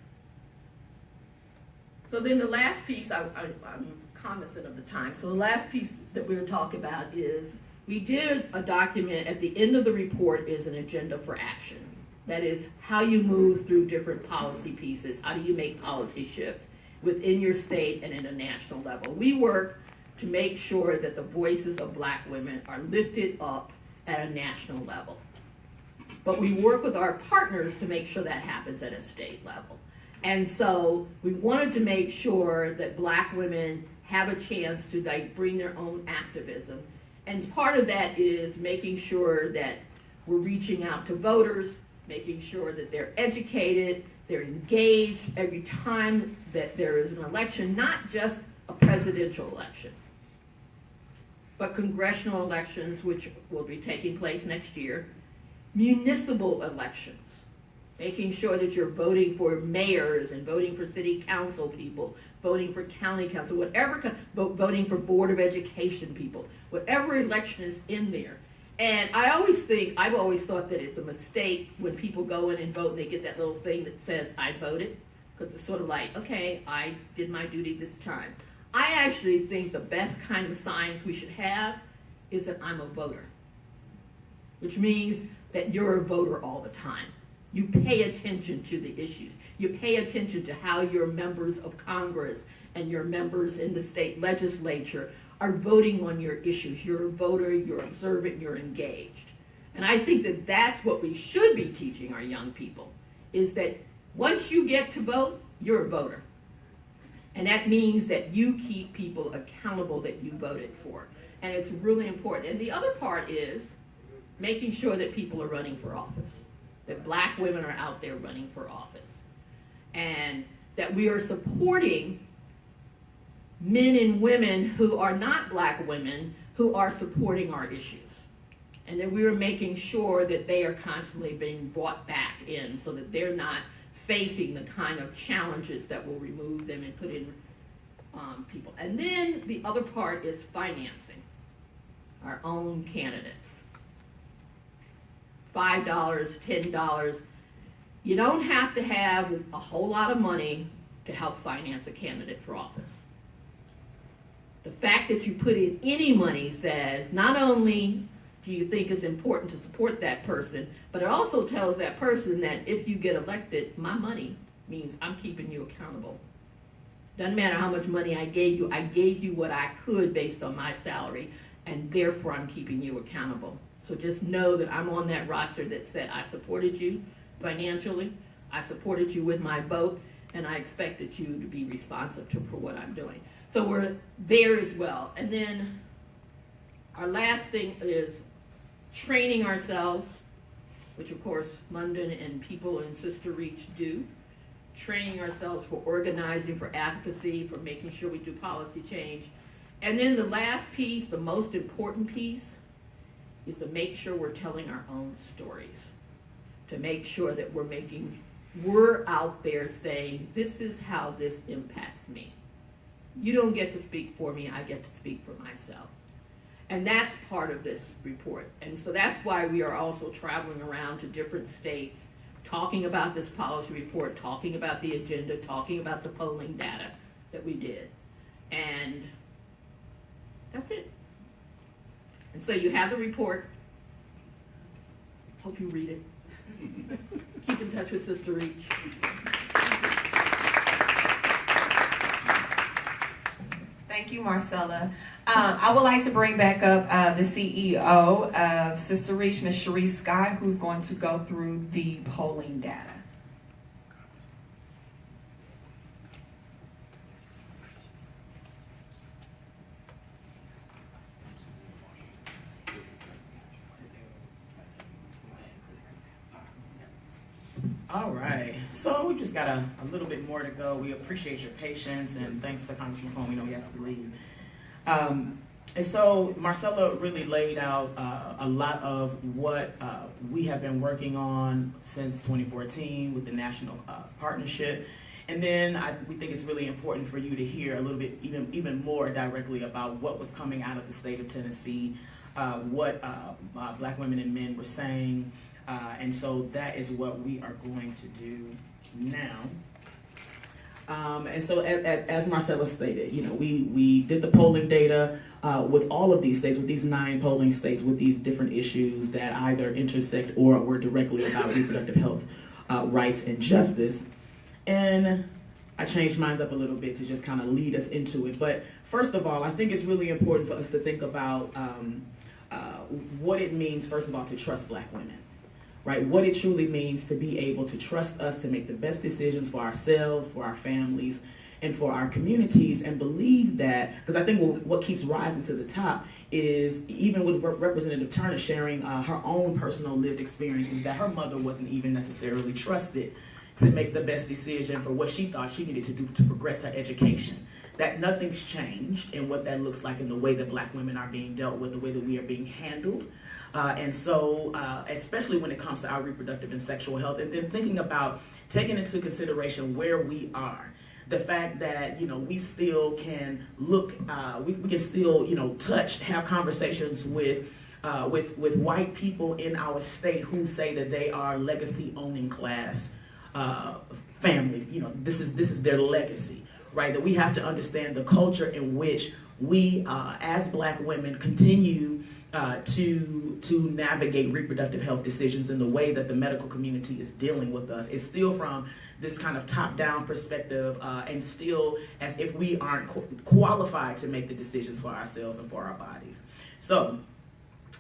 So then the last piece, I'm cognizant of the time, so the last piece that we were talking about is we did a document at the end of the report is an agenda for action. That is how you move through different policy pieces. How do you make policy shift within your state and at a national level? We work to make sure that the voices of Black women are lifted up at a national level. But we work with our partners to make sure that happens at a state level. And so we wanted to make sure that Black women have a chance to bring their own activism. And part of that is making sure that we're reaching out to voters, making sure that they're educated, they're engaged every time that there is an election, not just a presidential election, but congressional elections, which will be taking place next year, municipal elections, making sure that you're voting for mayors and voting for city council people, voting for county council, whatever, voting for board of education people, whatever election is in there. And I've always thought that it's a mistake when people go in and vote and they get that little thing that says, I voted, because it's sort of like, okay, I did my duty this time. I actually think the best kind of signs we should have is that I'm a voter, which means that you're a voter all the time. You pay attention to the issues. You pay attention to how your members of Congress and your members in the state legislature are voting on your issues. You're a voter, you're observant, you're engaged. And I think that that's what we should be teaching our young people, is that once you get to vote, you're a voter. And that means that you keep people accountable that you voted for. And it's really important. And the other part is making sure that people are running for office, that Black women are out there running for office, and that we are supporting men and women who are not Black women who are supporting our issues. And that we are making sure that they are constantly being brought back in so that they're not facing the kind of challenges that will remove them and put in people. And then the other part is financing our own candidates. $5, $10. You don't have to have a whole lot of money to help finance a candidate for office. The fact that you put in any money says not only do you think it's important to support that person, but it also tells that person that if you get elected, my money means I'm keeping you accountable. Doesn't matter how much money I gave you what I could based on my salary, and therefore I'm keeping you accountable. So just know that I'm on that roster that said I supported you financially, I supported you with my vote, and I expected you to be responsive for what I'm doing. So we're there as well. And then our last thing is training ourselves, which of course London and people in Sister Reach do. Training ourselves for organizing, for advocacy, for making sure we do policy change. And then the last piece, the most important piece, is to make sure we're telling our own stories. To make sure that we're out there saying, this is how this impacts me. You don't get to speak for me, I get to speak for myself. And that's part of this report. And so that's why we are also traveling around to different states, talking about this policy report, talking about the agenda, talking about the polling data that we did. And that's it. And so you have the report. Hope you read it. Keep in touch with Sister Reach. Thank you, Marcella. I would like to bring back up the CEO of Sister Reach, Ms. Cherise Sky, who's going to go through the polling data. All right, so we just got a little bit more to go. We appreciate your patience, and thanks to Congressman Cohen, we know he has to leave. And so Marcella really laid out a lot of what we have been working on since 2014 with the national partnership. And then we think it's really important for you to hear a little bit even more directly about what was coming out of the state of Tennessee, what Black women and men were saying. And so that is what we are going to do now. And so as Marcella stated, we did the polling data with all of these states, with these 9 polling states, with these different issues that either intersect or were directly about reproductive health rights and justice. And I changed mine up a little bit to just kind of lead us into it. But first of all, I think it's really important for us to think about what it means, first of all, to trust Black women. Right, what it truly means to be able to trust us to make the best decisions for ourselves, for our families, and for our communities, and believe that, because I think what keeps rising to the top is, even with Representative Turner sharing her own personal lived experiences, that her mother wasn't even necessarily trusted to make the best decision for what she thought she needed to do to progress her education. That nothing's changed in what that looks like in the way that Black women are being dealt with, the way that we are being handled. And so, especially when it comes to our reproductive and sexual health, and then thinking about taking into consideration where we are. The fact that, we still can look, we can still, touch, have conversations with white people in our state who say that they are legacy owning class family. This is their legacy, right? That we have to understand the culture in which we, as Black women, continue to navigate reproductive health decisions in the way that the medical community is dealing with us. It's still from this kind of top-down perspective, and still as if we aren't qualified to make the decisions for ourselves and for our bodies. So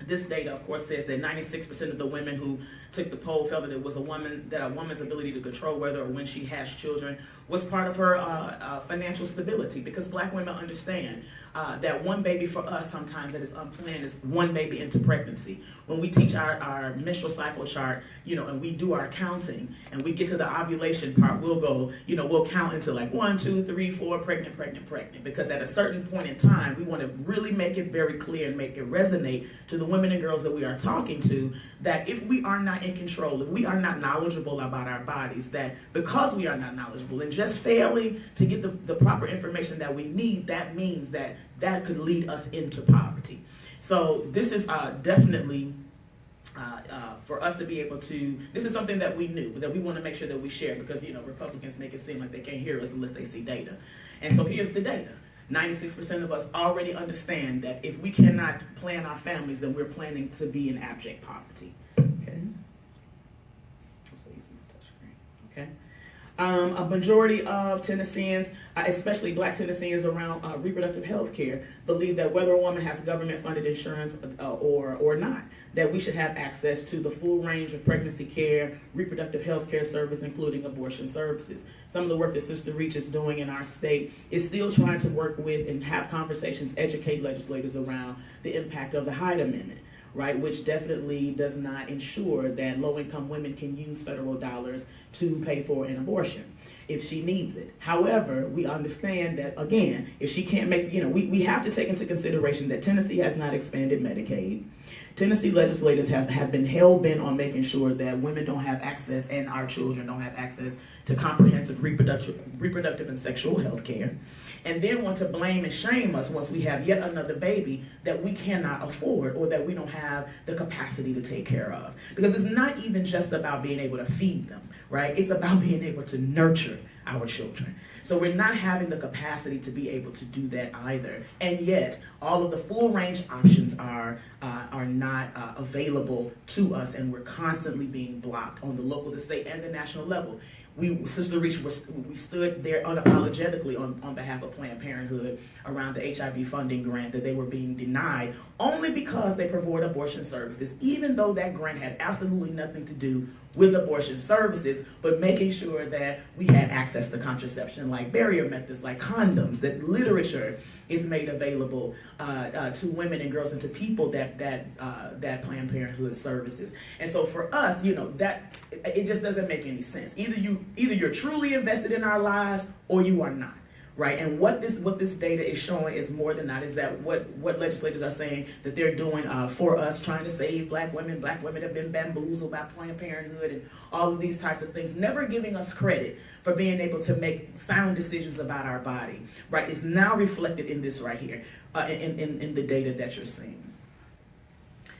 this data, of course, says that 96% of the women who took the poll felt that it was a woman's ability to control whether or when she has children was part of her financial stability, because Black women understand that one baby for us sometimes that is unplanned is one baby into pregnancy. When we teach our menstrual cycle chart, and we do our counting, and we get to the ovulation part, we'll go, we'll count into like 1, 2, 3, 4, pregnant, because at a certain point in time, we want to really make it very clear and make it resonate to the women and girls that we are talking to, that if we are not in control, if we are not knowledgeable about our bodies, that because we are not knowledgeable and just failing to get the proper information that we need, that means that could lead us into poverty. So this is definitely for us to be able to, this is something that we knew, but that we want to make sure that we share, because Republicans make it seem like they can't hear us unless they see data. And so here's the data. 96% of us already understand that if we cannot plan our families, then we're planning to be in abject poverty. Okay. Okay. A majority of Tennesseans, especially Black Tennesseans around reproductive health care, believe that whether a woman has government-funded insurance or not, that we should have access to the full range of pregnancy care, reproductive health care service, including abortion services. Some of the work that Sister Reach is doing in our state is still trying to work with and have conversations, educate legislators around the impact of the Hyde Amendment, right, which definitely does not ensure that low-income women can use federal dollars to pay for an abortion if she needs it. However, we understand that, again, if she can't make, we have to take into consideration that Tennessee has not expanded Medicaid. Tennessee legislators have been hell-bent on making sure that women don't have access and our children don't have access to comprehensive reproductive and sexual health care, and then want to blame and shame us once we have yet another baby that we cannot afford or that we don't have the capacity to take care of. Because it's not even just about being able to feed them, right? It's about being able to nurture our children. So we're not having the capacity to be able to do that either. And yet, all of the full range options are not available to us, and we're constantly being blocked on the local, the state, and the national level. Sister Reach, we stood there unapologetically on behalf of Planned Parenthood around the HIV funding grant that they were being denied only because they provide abortion services, even though that grant had absolutely nothing to do with abortion services, but making sure that we had access to contraception, like barrier methods, like condoms, that literature is made available to women and girls and to people that Planned Parenthood services. And so for us, that it just doesn't make any sense. Either you're truly invested in our lives or you are not. Right, and what this data is showing is more than that, is that what legislators are saying that they're doing for us, trying to save Black women. Black women have been bamboozled by Planned Parenthood and all of these types of things, never giving us credit for being able to make sound decisions about our body. Right, is now reflected in this right here, in the data that you're seeing.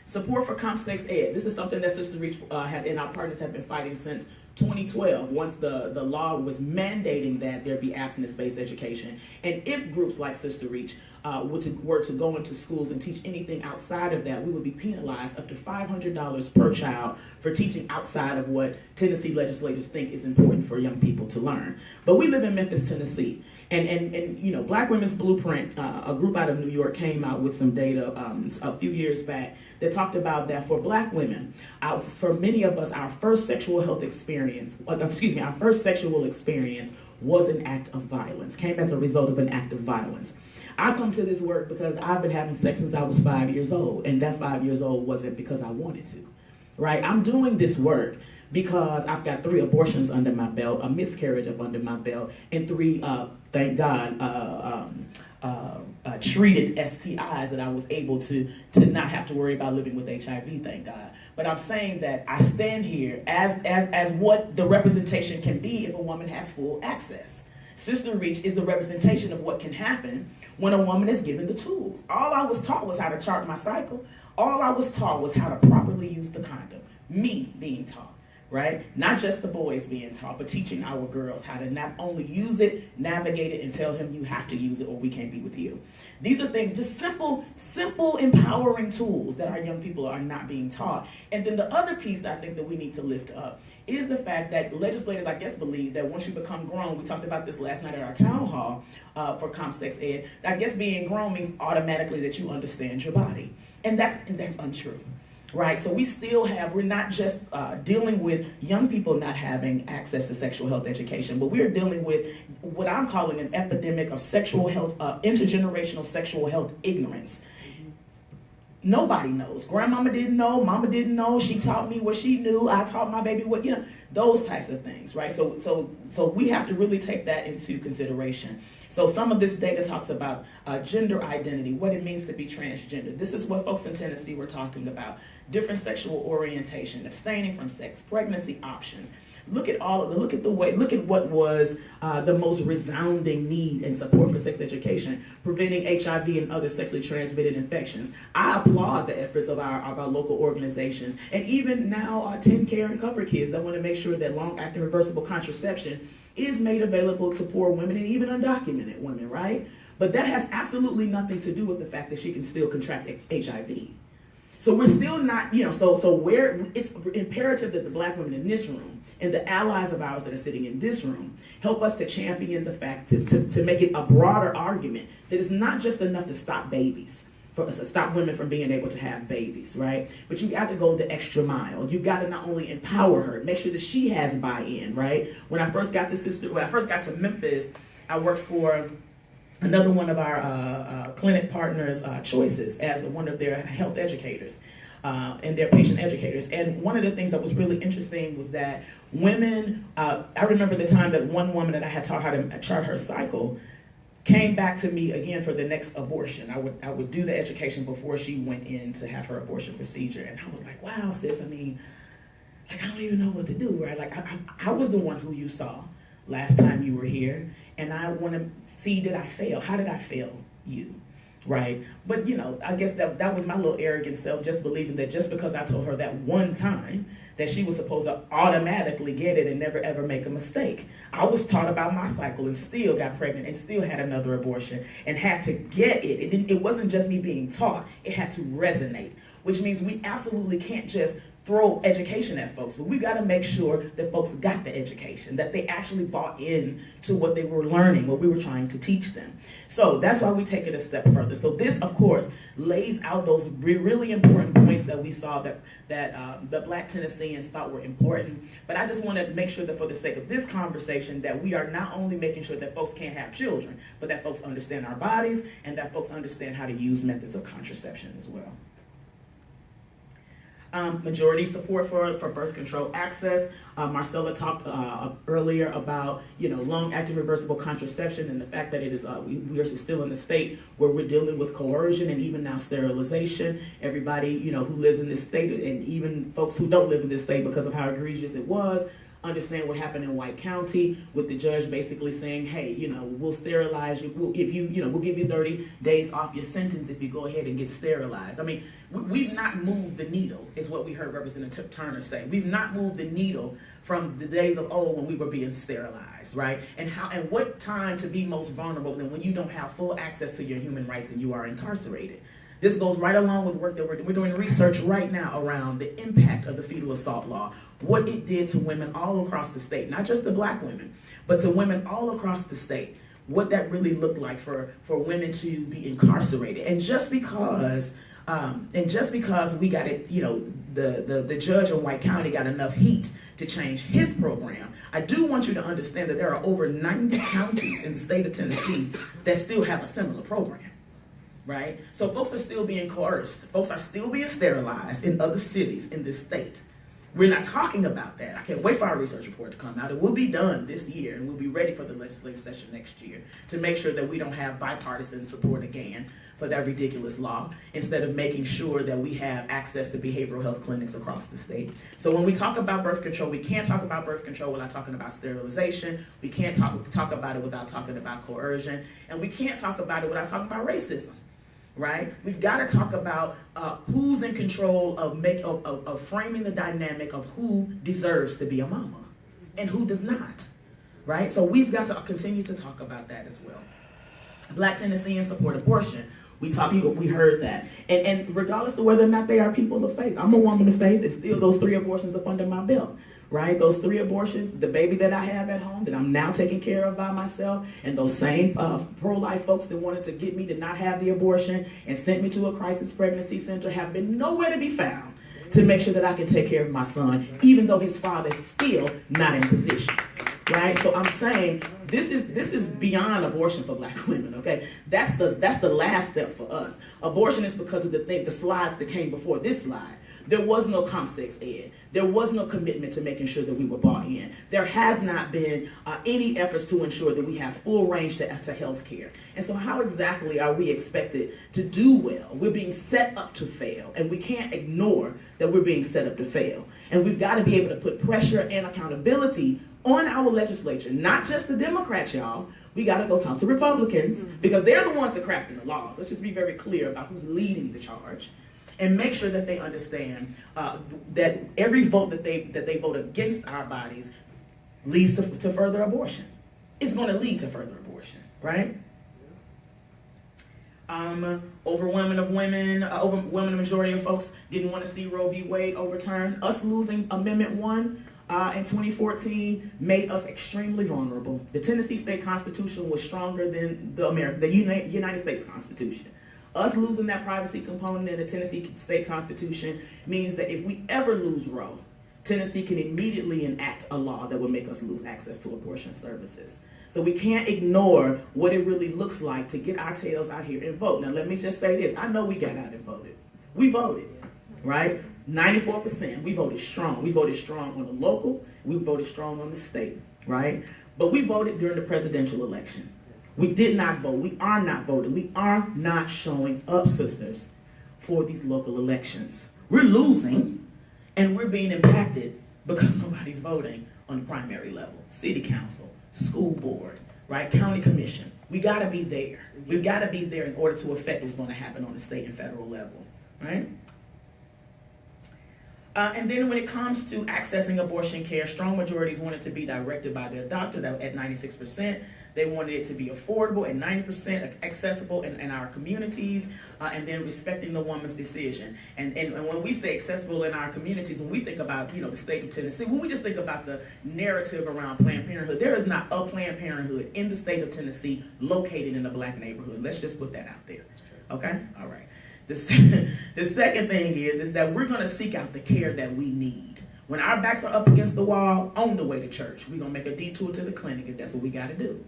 Support for comp sex ed. This is something that Sister Reach and our partners have been fighting since 2012, once the law was mandating that there be abstinence-based education, and if groups like Sister Reach were to go into schools and teach anything outside of that, we would be penalized up to $500 per child for teaching outside of what Tennessee legislators think is important for young people to learn. But we live in Memphis, Tennessee, and you know, Black Women's Blueprint, a group out of New York, came out with some data a few years back that talked about that for Black women, for many of us, our first sexual health experience, our first sexual experience was an act of violence, came as a result of an act of violence. I come to this work because I've been having sex since I was 5 years old, and that 5 years old wasn't because I wanted to, right? I'm doing this work because I've got 3 abortions under my belt, a miscarriage up under my belt, and 3, thank God, treated STIs that I was able to not have to worry about living with HIV, thank God. But I'm saying that I stand here as what the representation can be if a woman has full access. Sister Reach is the representation of what can happen when a woman is given the tools. All I was taught was how to chart my cycle. All I was taught was how to properly use the condom. Me being taught, right? Not just the boys being taught, but teaching our girls how to not only use it, navigate it, and tell him you have to use it or we can't be with you. These are things, just simple, empowering tools that our young people are not being taught. And then the other piece that I think that we need to lift up is the fact that legislators, I guess, believe that once you become grown, we talked about this last night at our town hall for ComSex Ed, I guess being grown means automatically that you understand your body. And that's untrue. Right, so we're not just dealing with young people not having access to sexual health education, but we're dealing with what I'm calling an epidemic of sexual health, intergenerational sexual health ignorance. Nobody knows. Grandmama didn't know, mama didn't know, she taught me what she knew, I taught my baby what, those types of things, right? So we have to really take that into consideration. So some of this data talks about gender identity, what it means to be transgender. This is what folks in Tennessee were talking about. Different sexual orientation, abstaining from sex, pregnancy options. Look at what was the most resounding need and support for sex education, preventing HIV and other sexually transmitted infections. I applaud the efforts of our local organizations, and even now 10 Care and Cover Kids that want to make sure that long-acting reversible contraception is made available to poor women and even undocumented women, right? But that has absolutely nothing to do with the fact that she can still contract HIV. So we're still not, it's imperative that the Black women in this room and the allies of ours that are sitting in this room help us to champion the fact, to make it a broader argument that it's not just enough to stop babies, to stop women from being able to have babies, right? But you got to go the extra mile. You've got to not only empower her, make sure that she has buy-in, right? When I first got to Memphis, I worked for another one of our clinic partners' choices as one of their health educators and their patient educators. And one of the things that was really interesting was that women, I remember the time that one woman that I had taught how to chart her cycle came back to me again for the next abortion. I would do the education before she went in to have her abortion procedure. And I was like, wow, sis, I don't even know what to do, right? I was the one who you saw last time you were here, and I want to see, did I fail? How did I fail you, right? But, I guess that was my little arrogant self, just believing that just because I told her that one time that she was supposed to automatically get it and never ever make a mistake. I was taught about my cycle and still got pregnant and still had another abortion and had to get it. It wasn't just me being taught, it had to resonate, which means we absolutely can't just throw education at folks, but we got to make sure that folks got the education, that they actually bought in to what they were learning, what we were trying to teach them. So that's why we take it a step further. So this, of course, lays out those really important points that we saw that the Black Tennesseans thought were important. But I just want to make sure that for the sake of this conversation, that we are not only making sure that folks can't have children, but that folks understand our bodies and that folks understand how to use methods of contraception as well. Majority support for birth control access. Marcella talked earlier about long-acting reversible contraception and the fact that it is we are still in the state where we're dealing with coercion and even now sterilization. Everybody who lives in this state and even folks who don't live in this state because of how egregious it was understand what happened in White County with the judge basically saying, hey, we'll sterilize you. We'll give you 30 days off your sentence if you go ahead and get sterilized. I mean, we've not moved the needle, is what we heard Representative Turner say. We've not moved the needle from the days of old when we were being sterilized, right? And what time to be most vulnerable than when you don't have full access to your human rights and you are incarcerated. This goes right along with work that we're doing research right now around the impact of the fetal assault law, what it did to women all across the state, not just the black women, but to women all across the state, what that really looked like for women to be incarcerated. And just because we got it, the judge in White County got enough heat to change his program, I do want you to understand that there are over 90 counties in the state of Tennessee that still have a similar program. Right? So folks are still being coerced. Folks are still being sterilized in other cities in this state. We're not talking about that. I can't wait for our research report to come out. It will be done this year, and we'll be ready for the legislative session next year to make sure that we don't have bipartisan support again for that ridiculous law, instead of making sure that we have access to behavioral health clinics across the state. So when we talk about birth control, we can't talk about birth control without talking about sterilization. We can't talk about it without talking about coercion. And we can't talk about it without talking about racism. Right? We've got to talk about who's in control of framing the dynamic of who deserves to be a mama and who does not. Right? So we've got to continue to talk about that as well. Black Tennesseans support abortion. We heard that. And regardless of whether or not they are people of faith, I'm a woman of faith, and still those 3 abortions up under my belt. Right? Those 3 abortions, the baby that I have at home that I'm now taking care of by myself, and those same pro-life folks that wanted to get me to not have the abortion and sent me to a crisis pregnancy center have been nowhere to be found to make sure that I can take care of my son, even though his father is still not in position. Right? So I'm saying this is beyond abortion for black women, okay? That's the last step for us. Abortion is because of the slides that came before this slide. There was no ComSex ed. There was no commitment to making sure that we were bought in. There has not been any efforts to ensure that we have full range to health care. And so how exactly are we expected to do well? We're being set up to fail, and we can't ignore that we're being set up to fail. And we've got to be able to put pressure and accountability on our legislature, not just the Democrats, y'all. We got to go talk to Republicans because they're the ones that crafting the laws. Let's just be very clear about who's leading the charge. And make sure that they understand that every vote that they vote against our bodies leads to further abortion. It's going to lead to further abortion, right? Overwhelming majority of folks didn't want to see Roe v. Wade overturned. Us losing Amendment 1 in 2014 made us extremely vulnerable. The Tennessee state constitution was stronger than the United States Constitution. Us losing that privacy component in the Tennessee state constitution means that if we ever lose Roe, Tennessee can immediately enact a law that would make us lose access to abortion services. So we can't ignore what it really looks like to get our tails out here and vote. Now let me just say this. I know we got out and voted. We voted, right? 94%. We voted strong. We voted strong on the local. We voted strong on the state, right? But we voted during the presidential election. We did not vote. We are not voting. We are not showing up, sisters, for these local elections. We're losing, and we're being impacted because nobody's voting on the primary level. City council, school board, right? County commission. We got to be there. We've got to be there in order to affect what's going to happen on the state and federal level, right? And then when it comes to accessing abortion care, strong majorities want it to be directed by their doctor at 96%. They wanted it to be affordable at 90%, accessible in our communities, and then respecting the woman's decision. And when we say accessible in our communities, when we think about the state of Tennessee, when we just think about the narrative around Planned Parenthood, there is not a Planned Parenthood in the state of Tennessee located in a black neighborhood. Let's just put that out there. Okay? All right. The second thing is that we're going to seek out the care that we need. When our backs are up against the wall on the way to church, we're going to make a detour to the clinic if that's what we got to do,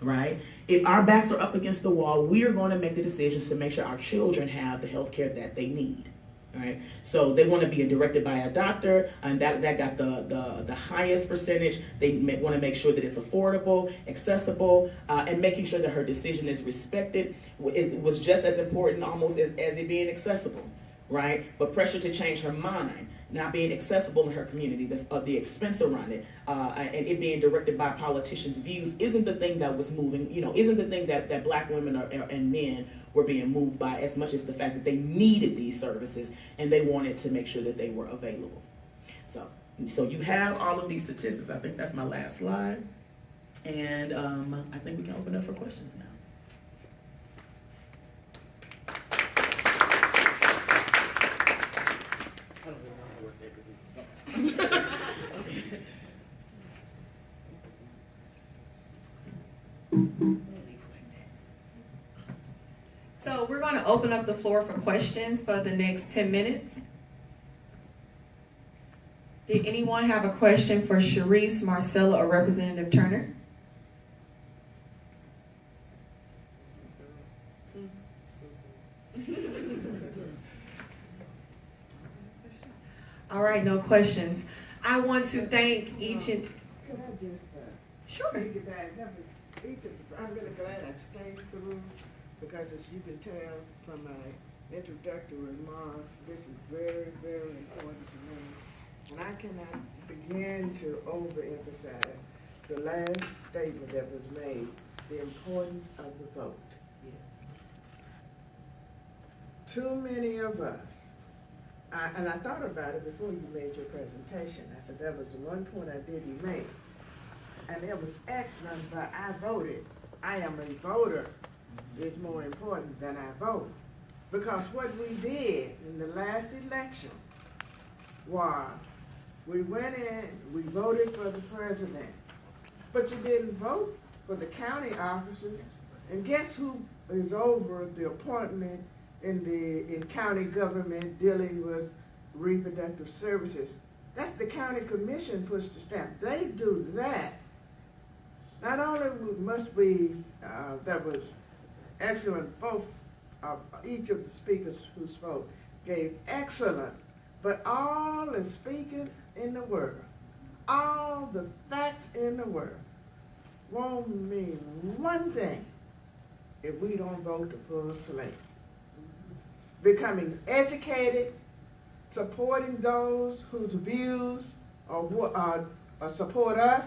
right? If our backs are up against the wall, we are going to make the decisions to make sure our children have the health care that they need, right? So they want to be directed by a doctor, and that got the highest percentage. They want to make sure that it's affordable, accessible, and making sure that her decision is respected was just as important almost as it being accessible, right? But pressure to change her mind, not being accessible in her community, the expense around it, and it being directed by politicians' views isn't the thing that was moving, isn't the thing that black women and men were being moved by as much as the fact that they needed these services and they wanted to make sure that they were available. So you have all of these statistics. I think that's my last slide. And I think we can open up for questions now. So we're going to open up the floor for questions for the next 10 minutes. Did anyone have a question for Sharice, Marcella, or Representative Turner? All right, no questions. I want to thank each and... Could I just Sure. piggyback? I'm really glad I stayed through, because as you can tell from my introductory remarks, this is very, very important to me. And I cannot begin to overemphasize the last statement that was made, the importance of the vote. Yes. Too many of us, and I thought about it before you made your presentation. I said that was the one point I didn't make. And it was excellent, but I voted. I am a voter. It's more important than I vote. Because what we did in the last election was we went in, we voted for the president, but you didn't vote for the county officers. And guess who is over the appointment in county government dealing with reproductive services? That's the county commission puts the stamp. They do that. Not only must we, that was excellent, both each of the speakers who spoke gave excellent, but all the speaking in the world, all the facts in the world won't mean one thing if we don't vote the full slate. Becoming educated, supporting those whose views support us,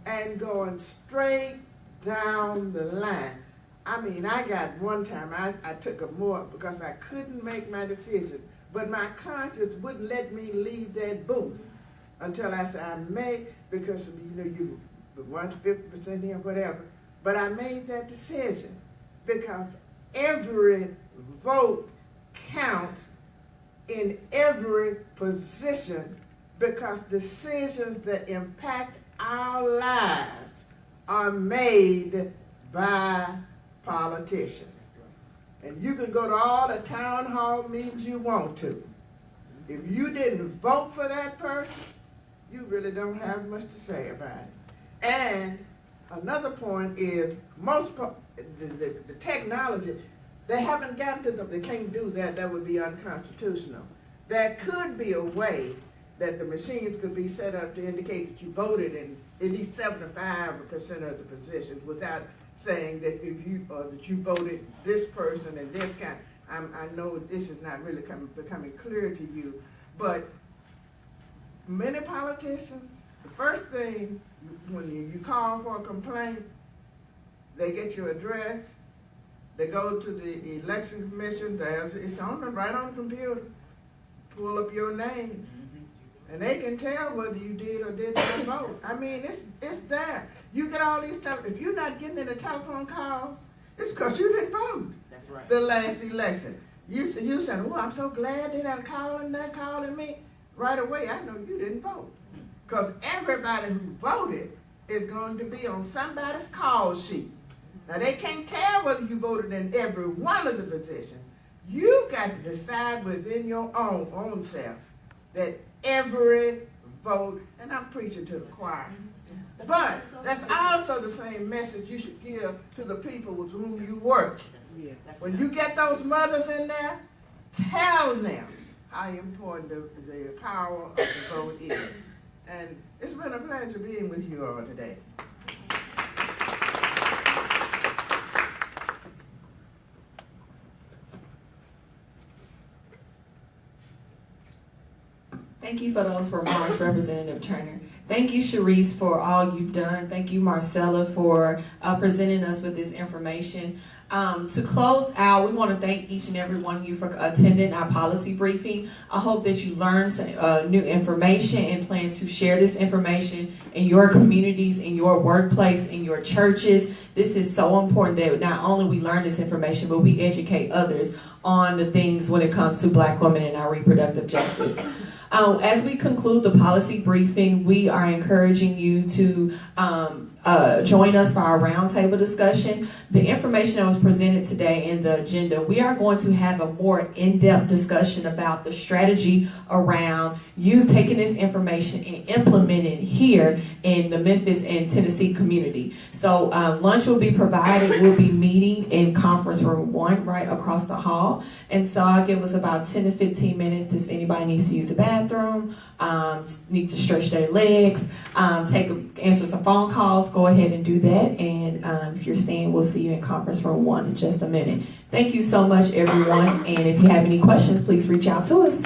and going straight down the line. I mean, I got one time, I took a more because I couldn't make my decision, but my conscience wouldn't let me leave that booth until I said I may, because you want 50% here, whatever. But I made that decision because every vote counts in every position, because decisions that impact our lives are made by politicians. And you can go to all the town hall meetings you want to. If you didn't vote for that person, you really don't have much to say about it. And another point is the technology, they haven't gotten to they can't do that. That would be unconstitutional. There could be a way that the machines could be set up to indicate that you voted in at least 75% of the positions without saying that if you that you voted this person and this kind. I know this is not really becoming clear to you, but many politicians, the first thing when you call for a complaint, they get your address, they go to the election commission, it's right on the computer, pull up your name, and they can tell whether you did or did not vote. I mean, it's there. You get all these stuff. If you're not getting any telephone calls, it's because you didn't vote. That's right. The last election. You said, oh, I'm so glad they're calling me. Right away, I know you didn't vote. Because everybody who voted is going to be on somebody's call sheet. Now, they can't tell whether you voted in every one of the positions. You've got to decide within your own self that every vote, and I'm preaching to the choir, but that's also the same message you should give to the people with whom you work. When you get those mothers in there, tell them how important the power of the vote is. And it's been a pleasure being with you all today. Thank you for those remarks, Representative Turner. Thank you, Sharice, for all you've done. Thank you, Marcella, for presenting us with this information. To close out, we want to thank each and every one of you for attending our policy briefing. I hope that you learned some new information and plan to share this information in your communities, in your workplace, in your churches. This is so important that not only we learn this information, but we educate others on the things when it comes to Black women and our reproductive justice. As we conclude the policy briefing, we are encouraging you to join us for our roundtable discussion. The information that was presented today in the agenda, we are going to have a more in-depth discussion about the strategy around you taking this information and implementing here in the Memphis and Tennessee community. So lunch will be provided. We'll be meeting in conference room 1 right across the hall. And so I'll give us about 10 to 15 minutes if anybody needs to use the bathroom, need to stretch their legs, answer some phone calls, go ahead and do that. And if you're staying, we'll see you in conference room 1 in just a minute. Thank you so much, everyone. And if you have any questions, please reach out to us.